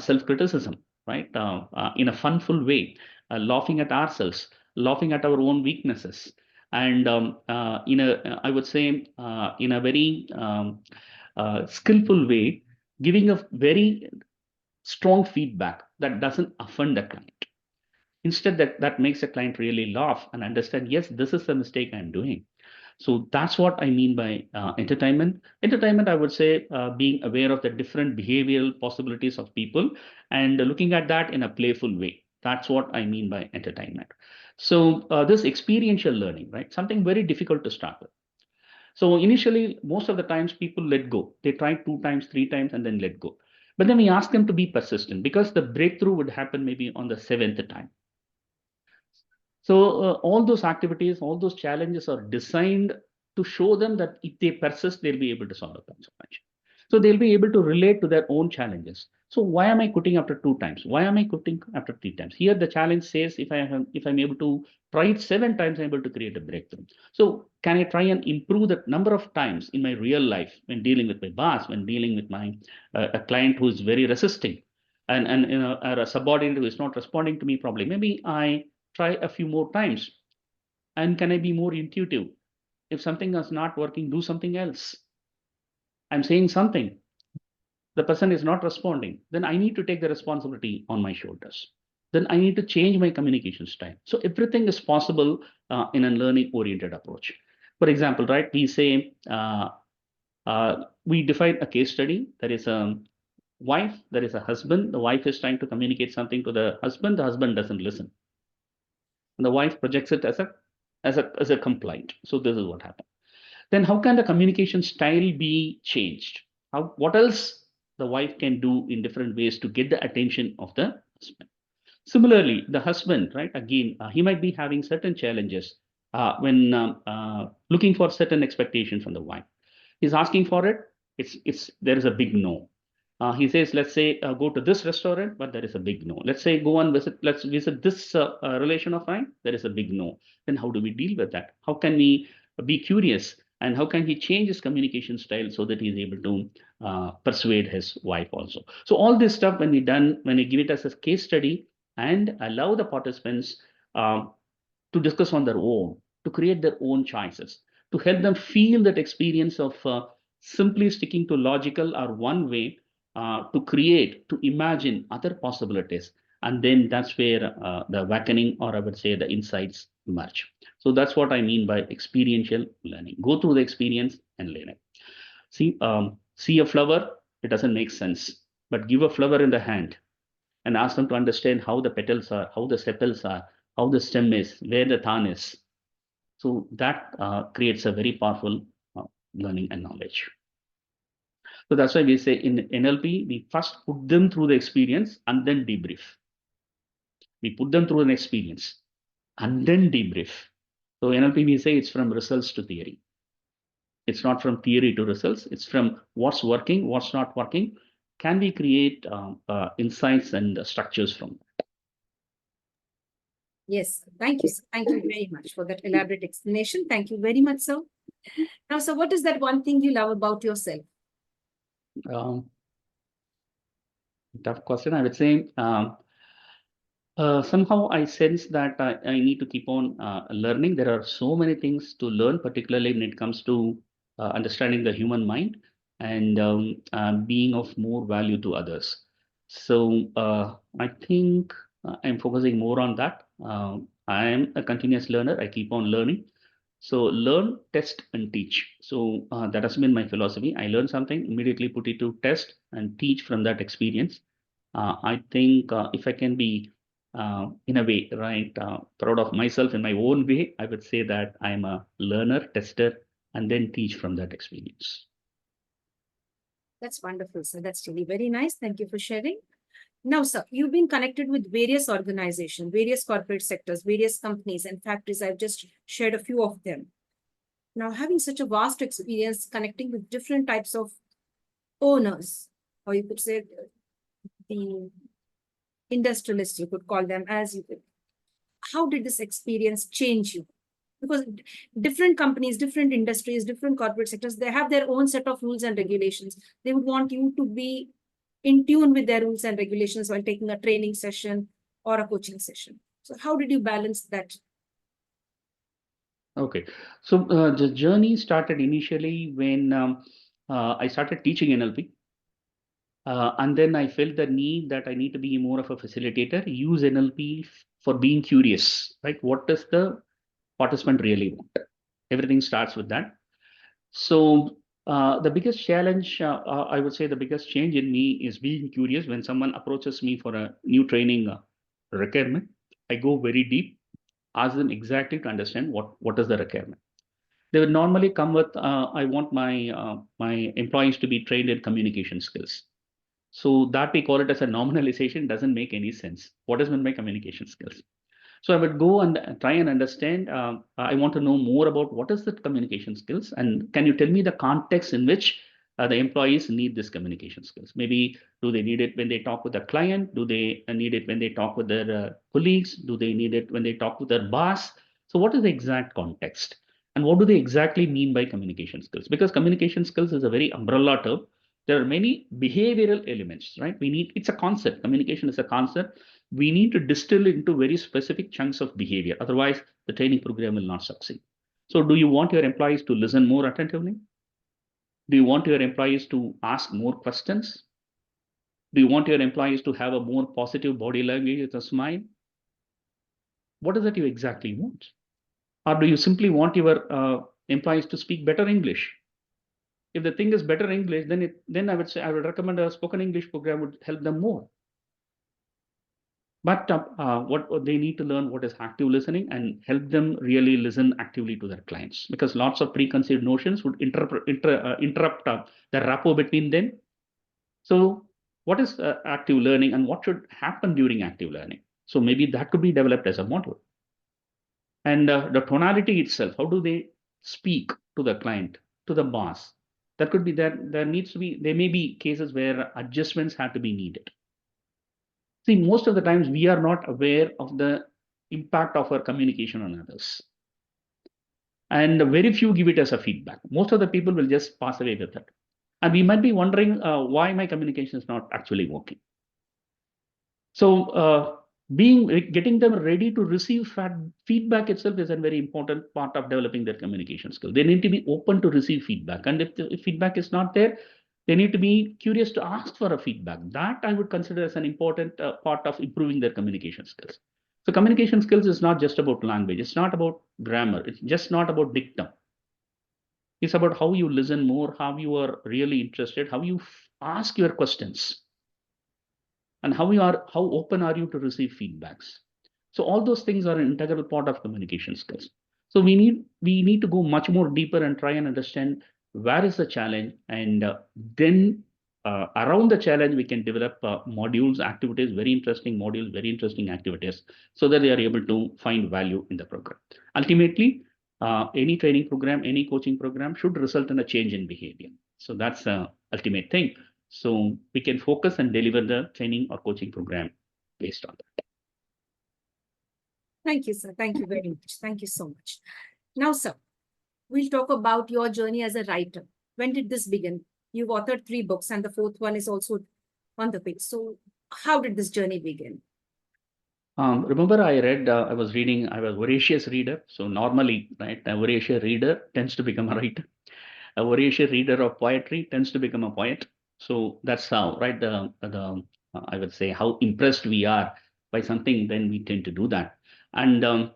self-criticism, right? In a funful way, laughing at ourselves, laughing at our own weaknesses, and I would say, in a very skillful way, giving a very strong feedback that doesn't offend the client. Instead, that makes the client really laugh and understand, yes, this is the mistake I'm doing. So that's what I mean by entertainment. Entertainment, I would say, being aware of the different behavioral possibilities of people and looking at that in a playful way. That's what I mean by entertainment. So this experiential learning, right? Something very difficult to start with. So initially, most of the times people let go. They try 2 times, 3 times, and then let go. But then we ask them to be persistent because the breakthrough would happen maybe on the seventh time. So all those activities, all those challenges are designed to show them that if they persist, they'll be able to solve the challenge. So they'll be able to relate to their own challenges. So why am I quitting after 2 times? Why am I quitting after 3 times? Here the challenge says if I'm able to try it 7 times, I'm able to create a breakthrough. So can I try and improve the number of times in my real life when dealing with my boss, when dealing with my a client who is very resisting, and or a subordinate who is not responding to me properly? Maybe I try a few more times. And can I be more intuitive? If something is not working, do something else. I'm saying something, the person is not responding, then I need to take the responsibility on my shoulders. Then I need to change my communication style. So everything is possible in a learning oriented approach. For example, right, we say, we define a case study. There is a wife, there is a husband. The wife is trying to communicate something to the husband doesn't listen. And the wife projects it as a complaint. So this is what happened. Then how can the communication style be changed? What else the wife can do in different ways to get the attention of the husband? Similarly, the husband, right? Again, he might be having certain challenges when looking for certain expectations from the wife. He's asking for it. It's there is a big no. He says, let's say, go to this restaurant, but there is a big no. Let's say, go and visit. Let's visit this relation of mine. There is a big no. Then how do we deal with that? How can we be curious, and how can he change his communication style so that he's able to persuade his wife also? So all this stuff, when we give it as a case study and allow the participants to discuss on their own, to create their own choices, to help them feel that experience of simply sticking to logical or one way, to imagine other possibilities. And then that's where the awakening, or I would say the insights emerge. So that's what I mean by experiential learning. Go through the experience and learn it. See a flower, it doesn't make sense, but give a flower in the hand and ask them to understand how the petals are, how the sepals are, how the stem is, where the thorn is. So that creates a very powerful learning and knowledge. So that's why we say in NLP, we first put them through the experience and then debrief. We put them through an experience and then debrief. So NLP, we say it's from results to theory. It's not from theory to results. It's from what's working, what's not working. Can we create insights and structures from that? Yes, thank you. Thank you very much for that elaborate explanation. Thank you very much, sir. Now, sir, what is that one thing you love about yourself? Tough question. I would say somehow I sense that I need to keep on learning. There are so many things to learn, particularly when it comes to understanding the human mind and being of more value to others. So I think I'm focusing more on that. I am a continuous learner. I keep on learning. So learn, test, and teach. So that has been my philosophy. I learn something, immediately put it to test and teach from that experience. I think if I can be, in a way, right, proud of myself in my own way, I would say that I'm a learner, tester, and then teach from that experience. That's wonderful, sir. That's really very nice. Thank you for sharing. Now, sir, you've been connected with various organizations, various corporate sectors, various companies and factories. I've just shared a few of them. Now, having such a vast experience connecting with different types of owners, or you could say the industrialists, you could call them as you could. How did this experience change you? Because different companies, different industries, different corporate sectors, they have their own set of rules and regulations. They would want you to be in tune with their rules and regulations while taking a training session or a coaching session. So how did you balance that? Okay, so the journey started initially when I started teaching NLP. And then I felt the need that I need to be more of a facilitator, use NLP for being curious, right? What does the participant really want? Everything starts with that. So the biggest challenge, I would say the biggest change in me is being curious. When someone approaches me for a new training requirement, I go very deep. ask them exactly to understand what is the requirement. They would normally come with, I want my employees to be trained in communication skills. So that we call it as a nominalization doesn't make any sense. What is meant by communication skills? So I would go and try and understand. I want to know more about what is the communication skills, and can you tell me the context in which the employees need this communication skills? Maybe do they need it when they talk with a client? Do they need it when they talk with their colleagues? Do they need it when they talk with their boss? So what is the exact context? And what do they exactly mean by communication skills? Because communication skills is a very umbrella term. There are many behavioral elements, right? It's a concept. Communication is a concept. We need to distill it into very specific chunks of behavior. Otherwise, the training program will not succeed. So do you want your employees to listen more attentively? Do you want your employees to ask more questions? Do you want your employees to have a more positive body language with a smile? What is it you exactly want? Or do you simply want your employees to speak better English? If the thing is better English, then I would say I would recommend a spoken English program would help them more. But what they need to learn what is active listening and help them really listen actively to their clients, because lots of preconceived notions would interrupt the rapport between them. So what is active learning and what should happen during active learning? So maybe that could be developed as a model. And the tonality itself, how do they speak to the client, to the boss? That could be there needs to be, there may be cases where adjustments have to be needed. See, most of the times we are not aware of the impact of our communication on others. And very few give it as a feedback. Most of the people will just pass away with it. And we might be wondering why my communication is not actually working. So getting them ready to receive feedback itself is a very important part of developing their communication skill. They need to be open to receive feedback. And if feedback is not there, they need to be curious to ask for a feedback. That I would consider as an important part of improving their communication skills. So communication skills is not just about language. It's not about grammar. It's just not about dictum. It's about how you listen more, how you are really interested, how you ask your questions, and how open are you to receive feedbacks. So all those things are an integral part of communication skills. So we need to go much more deeper and try and understand where is the challenge, and then around the challenge we can develop modules, activities, very interesting modules, very interesting activities, so that they are able to find value in the program. Ultimately, any training program, any coaching program should result in a change in behavior. So that's the ultimate thing. So we can focus and deliver the training or coaching program based on that. Thank you, sir. Thank you very much. Thank you so much. Now, sir, we'll talk about your journey as a writer. When did this begin? You've authored 3 books and the 4th one is also on the page. So how did this journey begin? Remember, I was a voracious reader. So normally, right, a voracious reader tends to become a writer. A voracious reader of poetry tends to become a poet. So that's how, right? I would say how impressed we are by something, then we tend to do that. And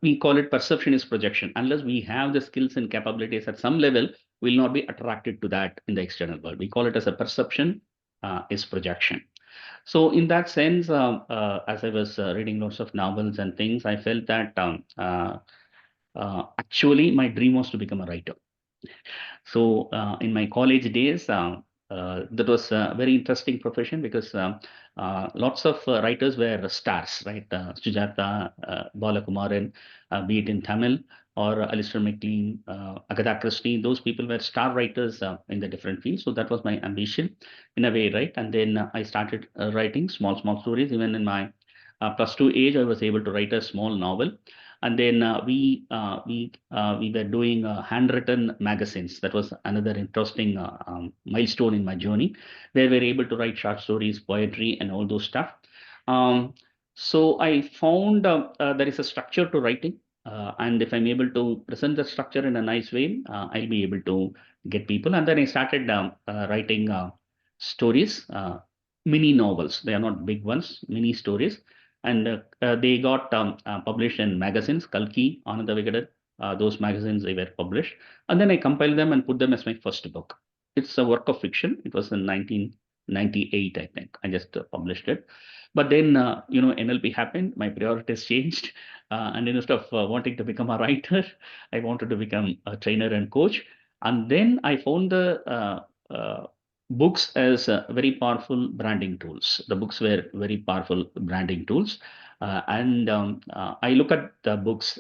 we call it perception is projection. Unless we have the skills and capabilities at some level, we'll not be attracted to that in the external world. We call it as a perception is projection. So in that sense, as I was reading lots of novels and things, I felt that actually my dream was to become a writer. So in my college days, that was a very interesting profession, because lots of writers were stars, right? Sujata, Balakumaran, be it in Tamil, or Alistair MacLean, Agatha Christie. Those people were star writers in the different fields. So that was my ambition in a way, right? And then I started writing small stories. Even in my +2 age, I was able to write a small novel. And then we were doing handwritten magazines. That was another interesting milestone in my journey, where we were able to write short stories, poetry, and all those stuff. So I found there is a structure to writing, and if I'm able to present the structure in a nice way, I'll be able to get people. And then I started writing stories, mini novels. They are not big ones, mini stories, and they got published in magazines, Kalki, Ananda Vigadan, those magazines they were published. And then I compiled them and put them as my first book. It's a work of fiction. It was in 1998, I think. I just published it. But then, NLP happened, my priorities changed. And instead of wanting to become a writer, I wanted to become a trainer and coach. And then I found the books as very powerful branding tools. The books were very powerful branding tools. I look at the books.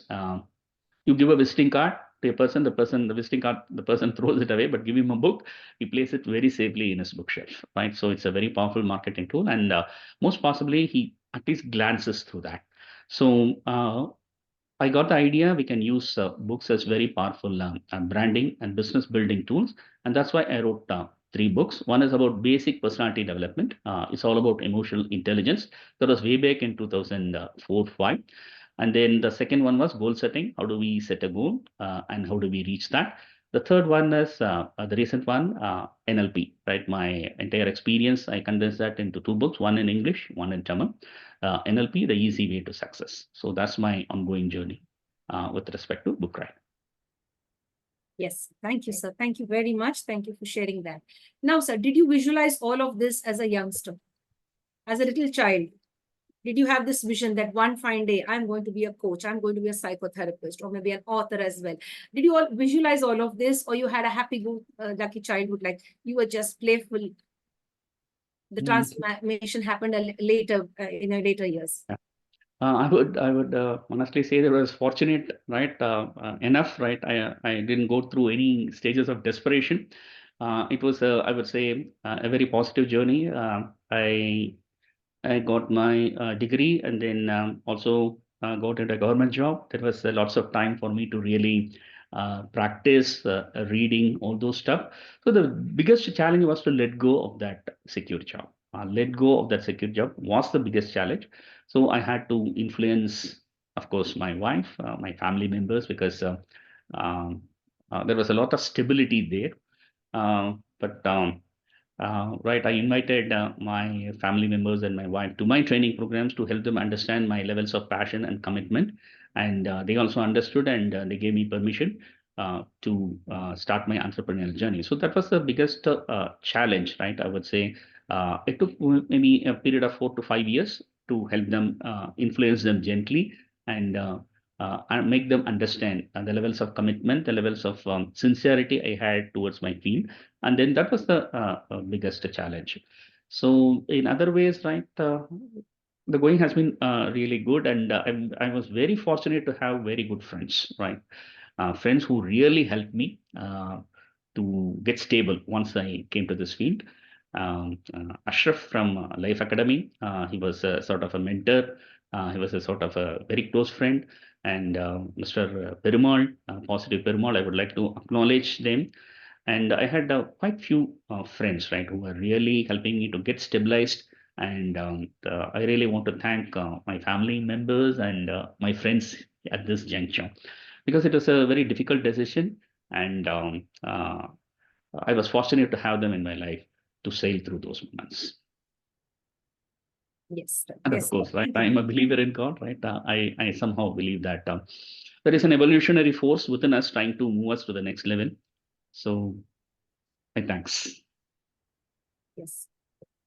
You give a visiting card to a person, the visiting card, the person throws it away, but give him a book, he places it very safely in his bookshelf, right? So it's a very powerful marketing tool, and most possibly he at least glances through that. So I got the idea we can use books as very powerful branding and business building tools. And that's why I wrote 3 books. One is about basic personality development. It's all about emotional intelligence. That was way back in 2004-5. And then the second one was goal setting. How do we set a goal and how do we reach that? The third one is the recent one, NLP, right? My entire experience, I condensed that into 2 books, one in English, one in Tamil. NLP, the easy way to success. So that's my ongoing journey with respect to book writing. Yes, thank you, sir. Thank you very much. Thank you for sharing that. Now, sir, did you visualize all of this as a youngster, as a little child? Did you have this vision that one fine day I'm going to be a coach, I'm going to be a psychotherapist, or maybe an author as well? Did you all visualize all of this, or you had a happy, lucky childhood, like you were just playful? The transformation happened later, in a later years. Yeah. I would honestly say that I was fortunate, right? Enough, right? I didn't go through any stages of desperation. It was, I would say, a very positive journey. I got my degree and then also got into a government job. There was lots of time for me to really practice reading, all those stuff. So the biggest challenge was to let go of that secure job. Let go of that secure job was the biggest challenge. So I had to influence, of course, my wife, my family members, because there was a lot of stability there. But I invited my family members and my wife to my training programs to help them understand my levels of passion and commitment. And they also understood, and they gave me permission to start my entrepreneurial journey. So that was the biggest challenge, right? I would say it took maybe a period of 4 to 5 years to help them, influence them gently, and make them understand the levels of commitment, the levels of sincerity I had towards my field. And then that was the biggest challenge. So in other ways, right, the going has been really good, and I was very fortunate to have very good friends, right? Friends who really helped me to get stable once I came to this field. Ashraf from Life Academy, he was a sort of a mentor. He was a sort of a very close friend. And Mr. Perumal, Positive Perumal, I would like to acknowledge them. And I had quite few friends, right, who were really helping me to get stabilized. And I really want to thank my family members and my friends at this juncture, because it was a very difficult decision. And I was fortunate to have them in my life to sail through those moments. Yes. And yes. of course, right, I'm a believer in God, right? I somehow believe that there is an evolutionary force within us trying to move us to the next level. So, thanks. Yes.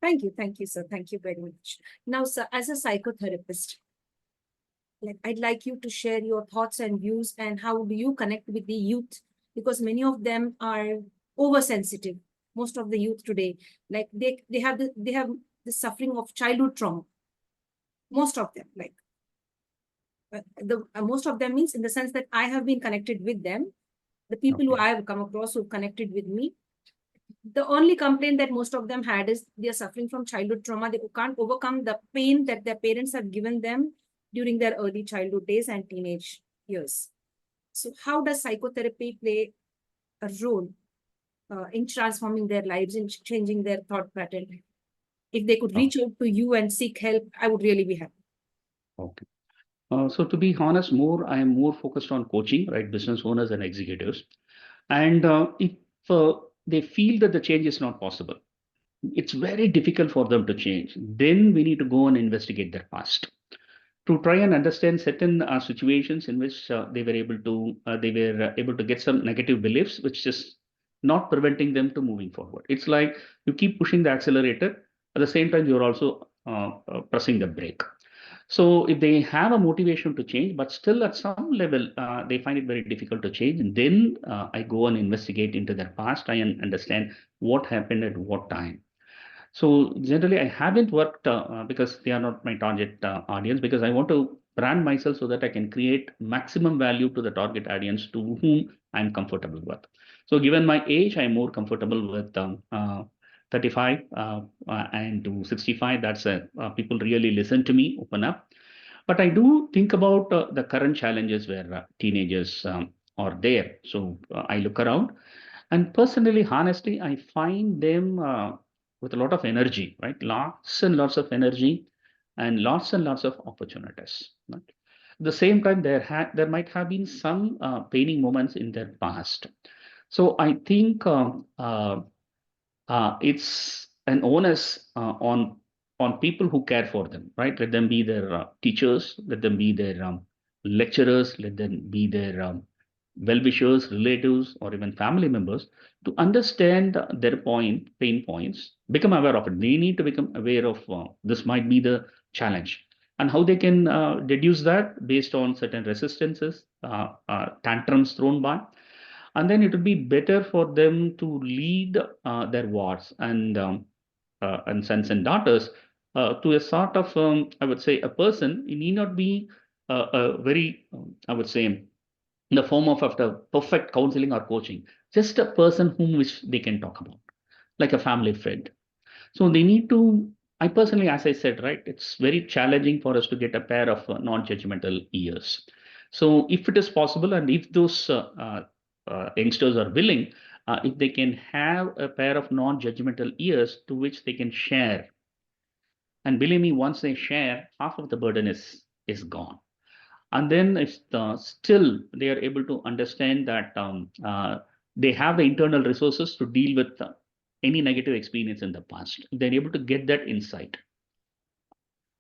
Thank you, sir. Thank you very much. Now, sir, as a psychotherapist, I'd like you to share your thoughts and views, and how do you connect with the youth? Because many of them are oversensitive. Most of the youth today, they have the suffering of childhood trauma. Most of them, most of them means in the sense that I have been connected with them. The people who I have come across who connected with me, the only complaint that most of them had is they are suffering from childhood trauma. They can't overcome the pain that their parents have given them during their early childhood days and teenage years. So how does psychotherapy play a role in transforming their lives, in changing their thought pattern? If they could reach out to you and seek help, I would really be happy. Okay. So to be honest, I am more focused on coaching, right? Business owners and executives. And if they feel that the change is not possible, it's very difficult for them to change, then we need to go and investigate their past to try and understand certain situations in which they were able to get some negative beliefs, which is not preventing them to moving forward. It's like you keep pushing the accelerator, at the same time you're also pressing the brake. So if they have a motivation to change, but still at some level, they find it very difficult to change, and then I go and investigate into their past. I understand what happened at what time. So generally, I haven't worked because they are not my target audience, because I want to brand myself so that I can create maximum value to the target audience to whom I'm comfortable with. So given my age, I'm more comfortable with 35 and to 65. That's people really listen to me, open up. But I do think about the current challenges where teenagers are there. So I look around, and personally, honestly, I find them with a lot of energy, right? Lots and lots of energy and lots of opportunities. Right? At the same time, there might have been some painting moments in their past. So I think it's an onus on people who care for them, right? Let them be their teachers, let them be their lecturers, let them be their well-wishers, relatives, or even family members, to understand their pain points, become aware of it. They need to become aware of this might be the challenge, and how they can deduce that based on certain resistances, tantrums thrown by, and then it would be better for them to lead their wards and sons and daughters to a sort of I would say a person. It need not be a very I would say in the form of after perfect counseling or coaching, just a person whom which they can talk about, like a family friend. So they need to. I personally, as I said, right, it's very challenging for us to get a pair of non-judgmental ears. So if it is possible, and if those youngsters are willing, if they can have a pair of non-judgmental ears to which they can share, and believe me, once they share, half of the burden is gone. And then if still they are able to understand that they have the internal resources to deal with any negative experience in the past, they're able to get that insight.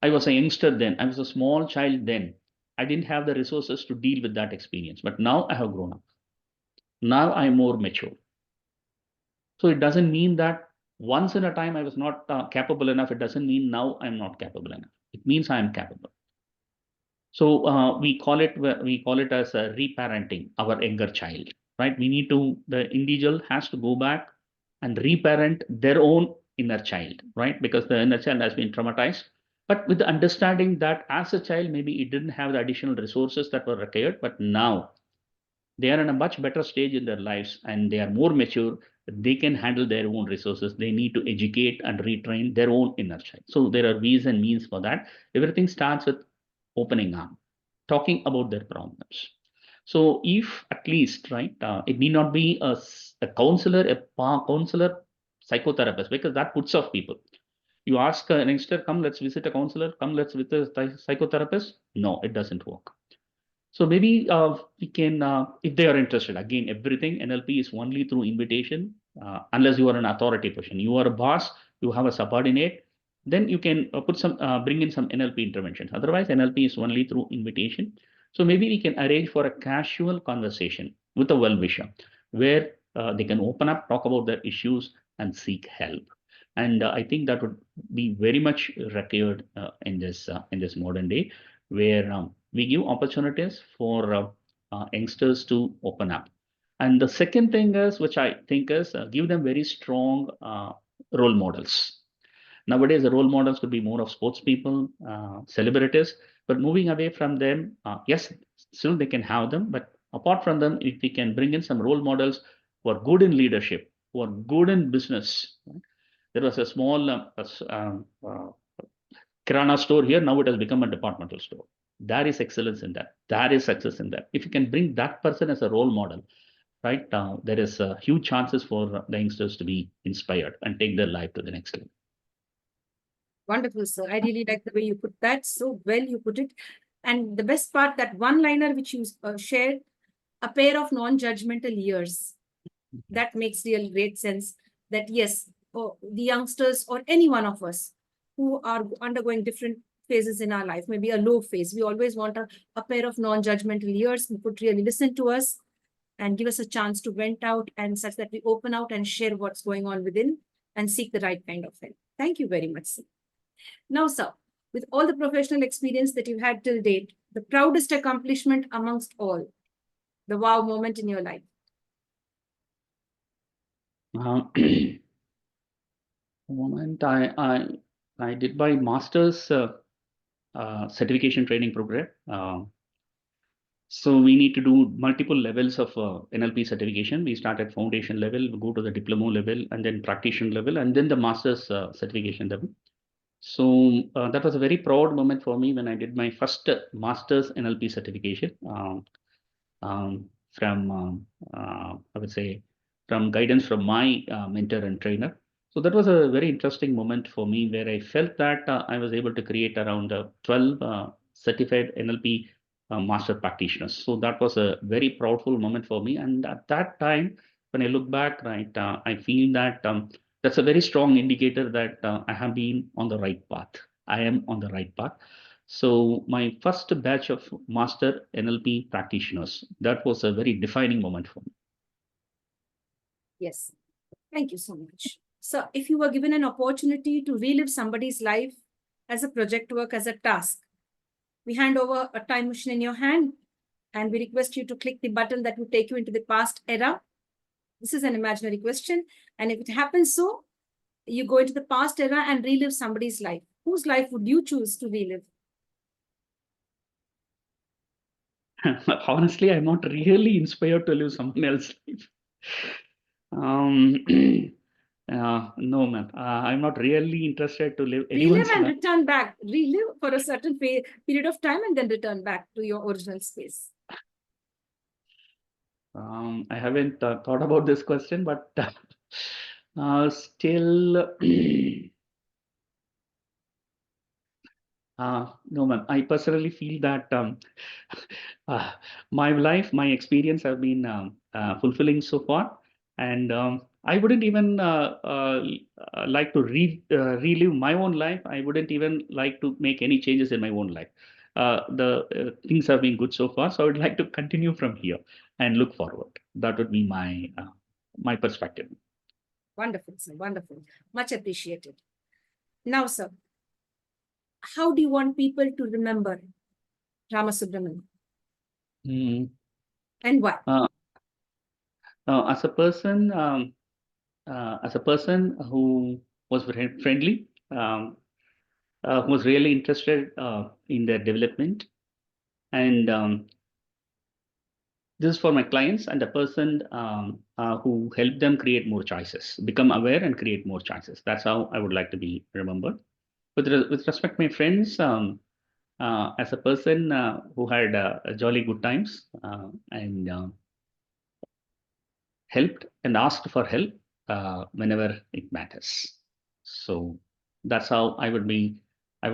I was a youngster then, I was a small child then, I didn't have the resources to deal with that experience, but now I have grown up. Now I'm more mature. So it doesn't mean that once in a time I was not capable enough. It doesn't mean now I'm not capable enough. It means I am capable. So we call it as a reparenting our younger child, right? The individual has to go back and reparent their own inner child, right? Because the inner child has been traumatized, but with the understanding that as a child maybe it didn't have the additional resources that were required, but now they are in a much better stage in their lives and they are more mature. They can handle their own resources. They need to educate and retrain their own inner child. So there are ways and means for that. Everything starts with opening up, talking about their problems. So if at least, right, it need not be a counselor, counselor, psychotherapist, because that puts off people. You ask an youngster, come, let's visit a counselor, come, let's visit a psychotherapist. No, it doesn't work. So maybe we can, if they are interested, again, everything NLP is only through invitation, unless you are an authority person. You are a boss, you have a subordinate, then you can bring in some NLP interventions. Otherwise, NLP is only through invitation. So maybe we can arrange for a casual conversation with a well-wisher, where they can open up, talk about their issues, and seek help. And I think that would be very much required in this modern day, where we give opportunities for youngsters to open up. And the second thing is, which I think is, give them very strong role models. Nowadays, the role models could be more of sports people, celebrities, but moving away from them, yes, still they can have them, but apart from them, if we can bring in some role models who are good in leadership, who are good in business. Right? There was a small Kirana store here, now it has become a departmental store. There is excellence in that. There is success in that. If you can bring that person as a role model, right, there is huge chances for the youngsters to be inspired and take their life to the next level. Wonderful, sir. I really like the way you put that. So well you put it. And the best part, that one-liner which you shared, a pair of non-judgmental ears. That makes real great sense. That yes, the youngsters or any one of us who are undergoing different phases in our life, maybe a low phase, we always want a pair of non-judgmental ears who could really listen to us and give us a chance to vent out, and such that we open out and share what's going on within and seek the right kind of help. Thank you very much, sir. Now, sir, with all the professional experience that you've had till date, the proudest accomplishment amongst all, the wow moment in your life. Moment I did my master's certification training program. So we need to do multiple levels of NLP certification. We start at foundation level, we go to the diploma level, and then practitioner level, and then the master's certification level. So that was a very proud moment for me when I did my first master's NLP certification from, I would say, from guidance from my mentor and trainer. So that was a very interesting moment for me where I felt that I was able to create around 12 certified NLP master practitioners. So that was a very proudful moment for me. And at that time, when I look back, right, I feel that that's a very strong indicator that I have been on the right path. I am on the right path. So my first batch of master NLP practitioners, that was a very defining moment for me. Yes. Thank you so much. So if you were given an opportunity to relive somebody's life as a project work, as a task, we hand over a time machine in your hand and we request you to click the button that will take you into the past era. This is an imaginary question. And if it happens so, you go into the past era and relive somebody's life. Whose life would you choose to relive? Honestly, I'm not really inspired to live someone else's life. No, man. I'm not really interested to live anyone's Relive and life. return back. Relive for a certain period of time and then return back to your original space. I haven't thought about this question, but still, no, man. I personally feel that uh, my life, my experience have been fulfilling so far, and I wouldn't even like to relive my own life. I wouldn't even like to make any changes in my own life. The things have been good so far, so I would like to continue from here and look forward. That would be my perspective. Wonderful, sir. Wonderful. Much appreciated. Now, sir, how do you want people to remember Ramasubramanian Mm. and why? As a person, who was very friendly, who was really interested in their development, and this is for my clients and the person who helped them create more choices, become aware and create more choices. That's how I would like to be remembered. With respect to my friends, as a person who had jolly good times and helped and asked for help whenever it matters. So that's how I would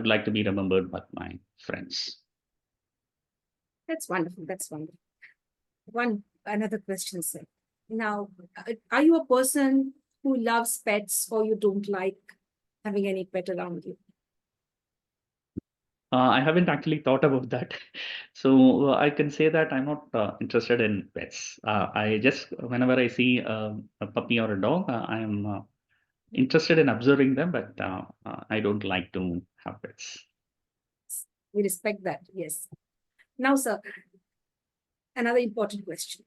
like to be remembered by my friends. That's wonderful. That's wonderful. Another question, sir. Now, are you a person who loves pets or you don't like having any pet around you? I haven't actually thought about that. So I can say that I'm not interested in pets. I just, whenever I see a puppy or a dog, I am interested in observing them, but I don't like to have pets. We respect that. Yes. Now, sir, another important question.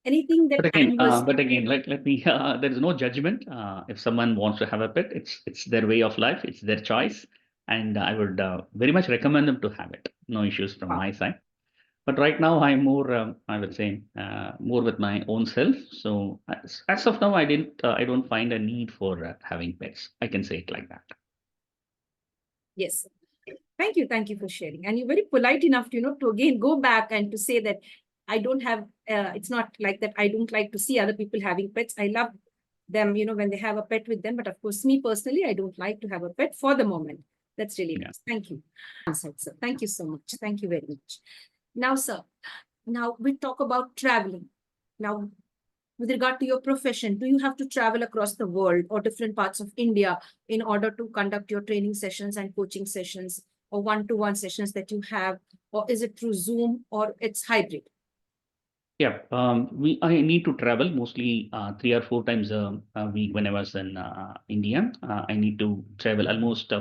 Anything that time was. But again, let me. There is no judgment. If someone wants to have a pet, it's their way of life. It's their choice, and I would very much recommend them to have it. No issues from my side. But right now, I'm more. I would say more with my own self. So as of now, I don't find a need for having pets. I can say it like that. Yes. Thank you. Thank you for sharing. And you're very polite enough to, to again go back and to say that I don't have, it's not like that. I don't like to see other people having pets. I love them, when they have a pet with them. But of course, me personally, I don't like to have a pet for the moment. That's really nice. Thank you. Answered, sir. Thank you so much. Thank you very much. Now, sir, now we talk about traveling. Now, with regard to your profession, do you have to travel across the world or different parts of India in order to conduct your training sessions and coaching sessions or one-to-one sessions that you have, or is it through Zoom or it's hybrid? Yeah, I need to travel mostly 3 or 4 times a week when I was in India. I need to travel almost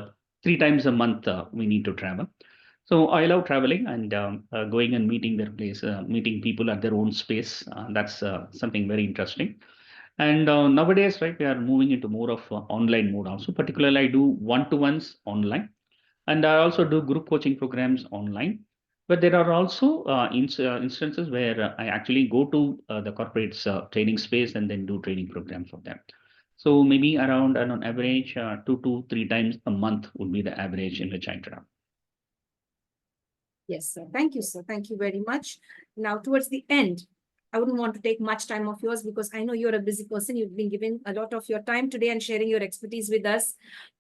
3 times a month we need to travel. So I love traveling and going and meeting their place, meeting people at their own space. That's something very interesting. And nowadays, right, we are moving into more of online mode also. Particularly, I do one-to-ones online, and I also do group coaching programs online. But there are also instances where I actually go to the corporate's training space and then do training programs for them. So maybe around on average 2 to 3 times a month would be the average in which I travel. Yes, sir. Thank you, sir. Thank you very much. Now, towards the end, I wouldn't want to take much time of yours because I know you're a busy person. You've been giving a lot of your time today and sharing your expertise with us,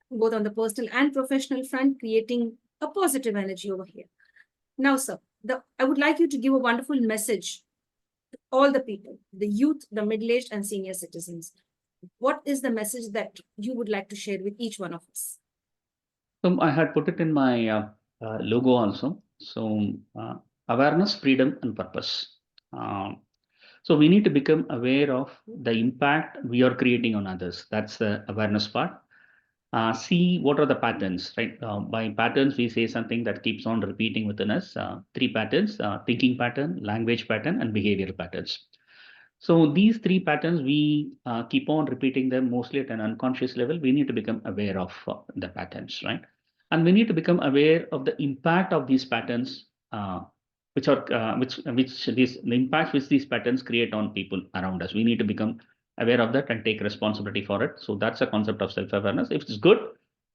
both on the personal and professional front, creating a positive energy over here. Now, sir, I would like you to give a wonderful message to all the people, the youth, the middle-aged and senior citizens. What is the message that you would like to share with each one of us? So I had put it in my logo also. So awareness, freedom, and purpose. So we need to become aware of the impact we are creating on others. That's the awareness part. See what are the patterns, right? By patterns, we say something that keeps on repeating within us. 3 patterns: thinking pattern, language pattern, and behavioral patterns. So these 3 patterns, we keep on repeating them mostly at an unconscious level. We need to become aware of the patterns, right? And we need to become aware of the impact of these patterns, which these the impact which these patterns create on people around us. We need to become aware of that and take responsibility for it. So that's a concept of self-awareness. If it's good,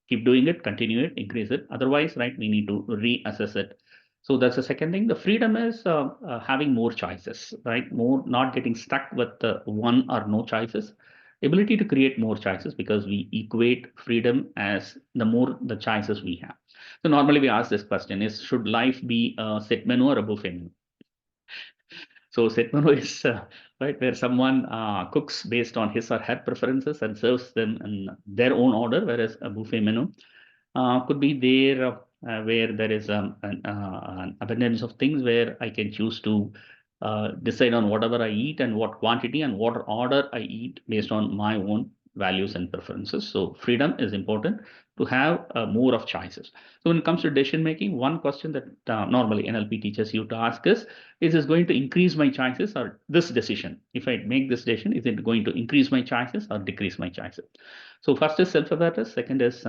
keep doing it, continue it, increase it. Otherwise, right, we need to reassess it. So that's the second thing. The freedom is having more choices, right? More, not getting stuck with one or no choices. Ability to create more choices, because we equate freedom as the more the choices we have. So normally we ask this question: is should life be a set menu or a buffet menu? So set menu is right where someone cooks based on his or her preferences and serves them in their own order, whereas a buffet menu could be there where there is an abundance of things where I can choose to decide on whatever I eat and what quantity and what order I eat based on my own values and preferences. So freedom is important to have more of choices. So when it comes to decision making, one question that normally NLP teaches you to ask is this going to increase my choices, or this decision, if I make this decision, is it going to increase my choices or decrease my choices? So first is self-awareness, second is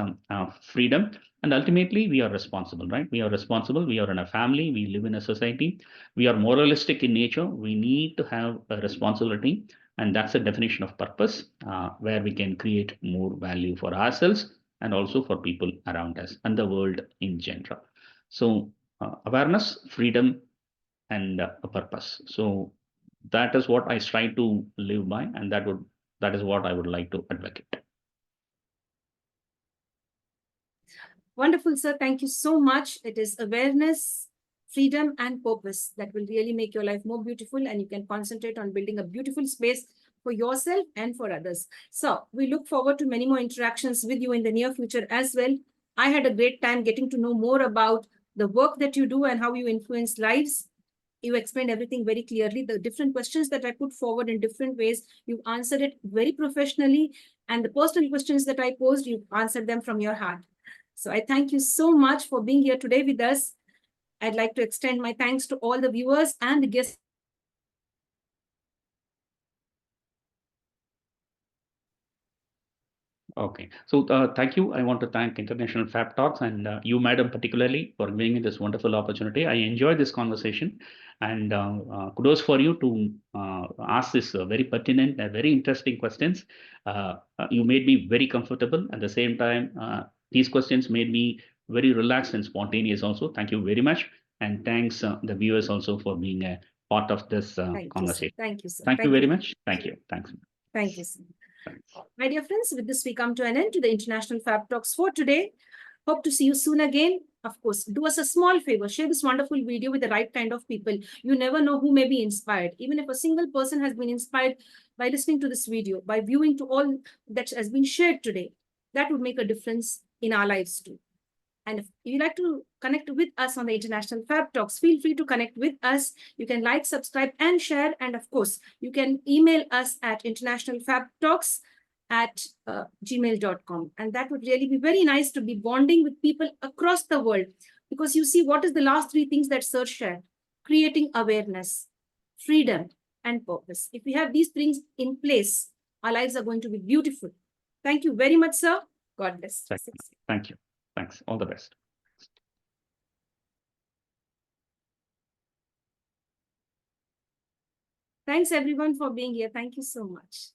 freedom, and ultimately we are responsible, right? We are responsible. We are in a family. We live in a society. We are moralistic in nature. We need to have a responsibility, and that's a definition of purpose, where we can create more value for ourselves and also for people around us and the world in general. So awareness, freedom, and a purpose. So that is what I strive to live by, and that is what I would like to advocate. Wonderful, sir. Thank you so much. It is awareness, freedom, and purpose that will really make your life more beautiful, and you can concentrate on building a beautiful space for yourself and for others. So we look forward to many more interactions with you in the near future as well. I had a great time getting to know more about the work that you do and how you influence lives. You explained everything very clearly. The different questions that I put forward in different ways, you answered it very professionally. And the personal questions that I posed, you answered them from your heart. So I thank you so much for being here today with us. I'd like to extend my thanks to all the viewers and the guests. Okay, so thank you. I want to thank International Fabtalks and you, madam, particularly for giving me this wonderful opportunity. I enjoyed this conversation, and kudos for you to ask this very pertinent and very interesting questions. You made me very comfortable. At the same time, these questions made me very relaxed and spontaneous also. Thank you very much. And thanks the viewers also for being a part of this conversation. Thank you, sir. Thank you very much. Thank you. Thanks. Thank you, sir. My dear friends, with this we come to an end to the International Fab Talks for today. Hope to see you soon again. Of course, do us a small favor. Share this wonderful video with the right kind of people. You never know who may be inspired. Even if a single person has been inspired by listening to this video, by viewing to all that has been shared today, that would make a difference in our lives too. And if you'd like to connect with us on the International Fab Talks, feel free to connect with us. You can like, subscribe, and share. And of course, you can email us at internationalfabtalks gmail.com. And that would really be very nice to be bonding with people across the world, because you see, what is the last three things that Sir shared? Creating awareness, freedom, and purpose. If we have these things in place, our lives are going to be beautiful. Thank you very much, sir. God bless. Thank you. Thanks. All the best. Thanks everyone for being here. Thank you so much.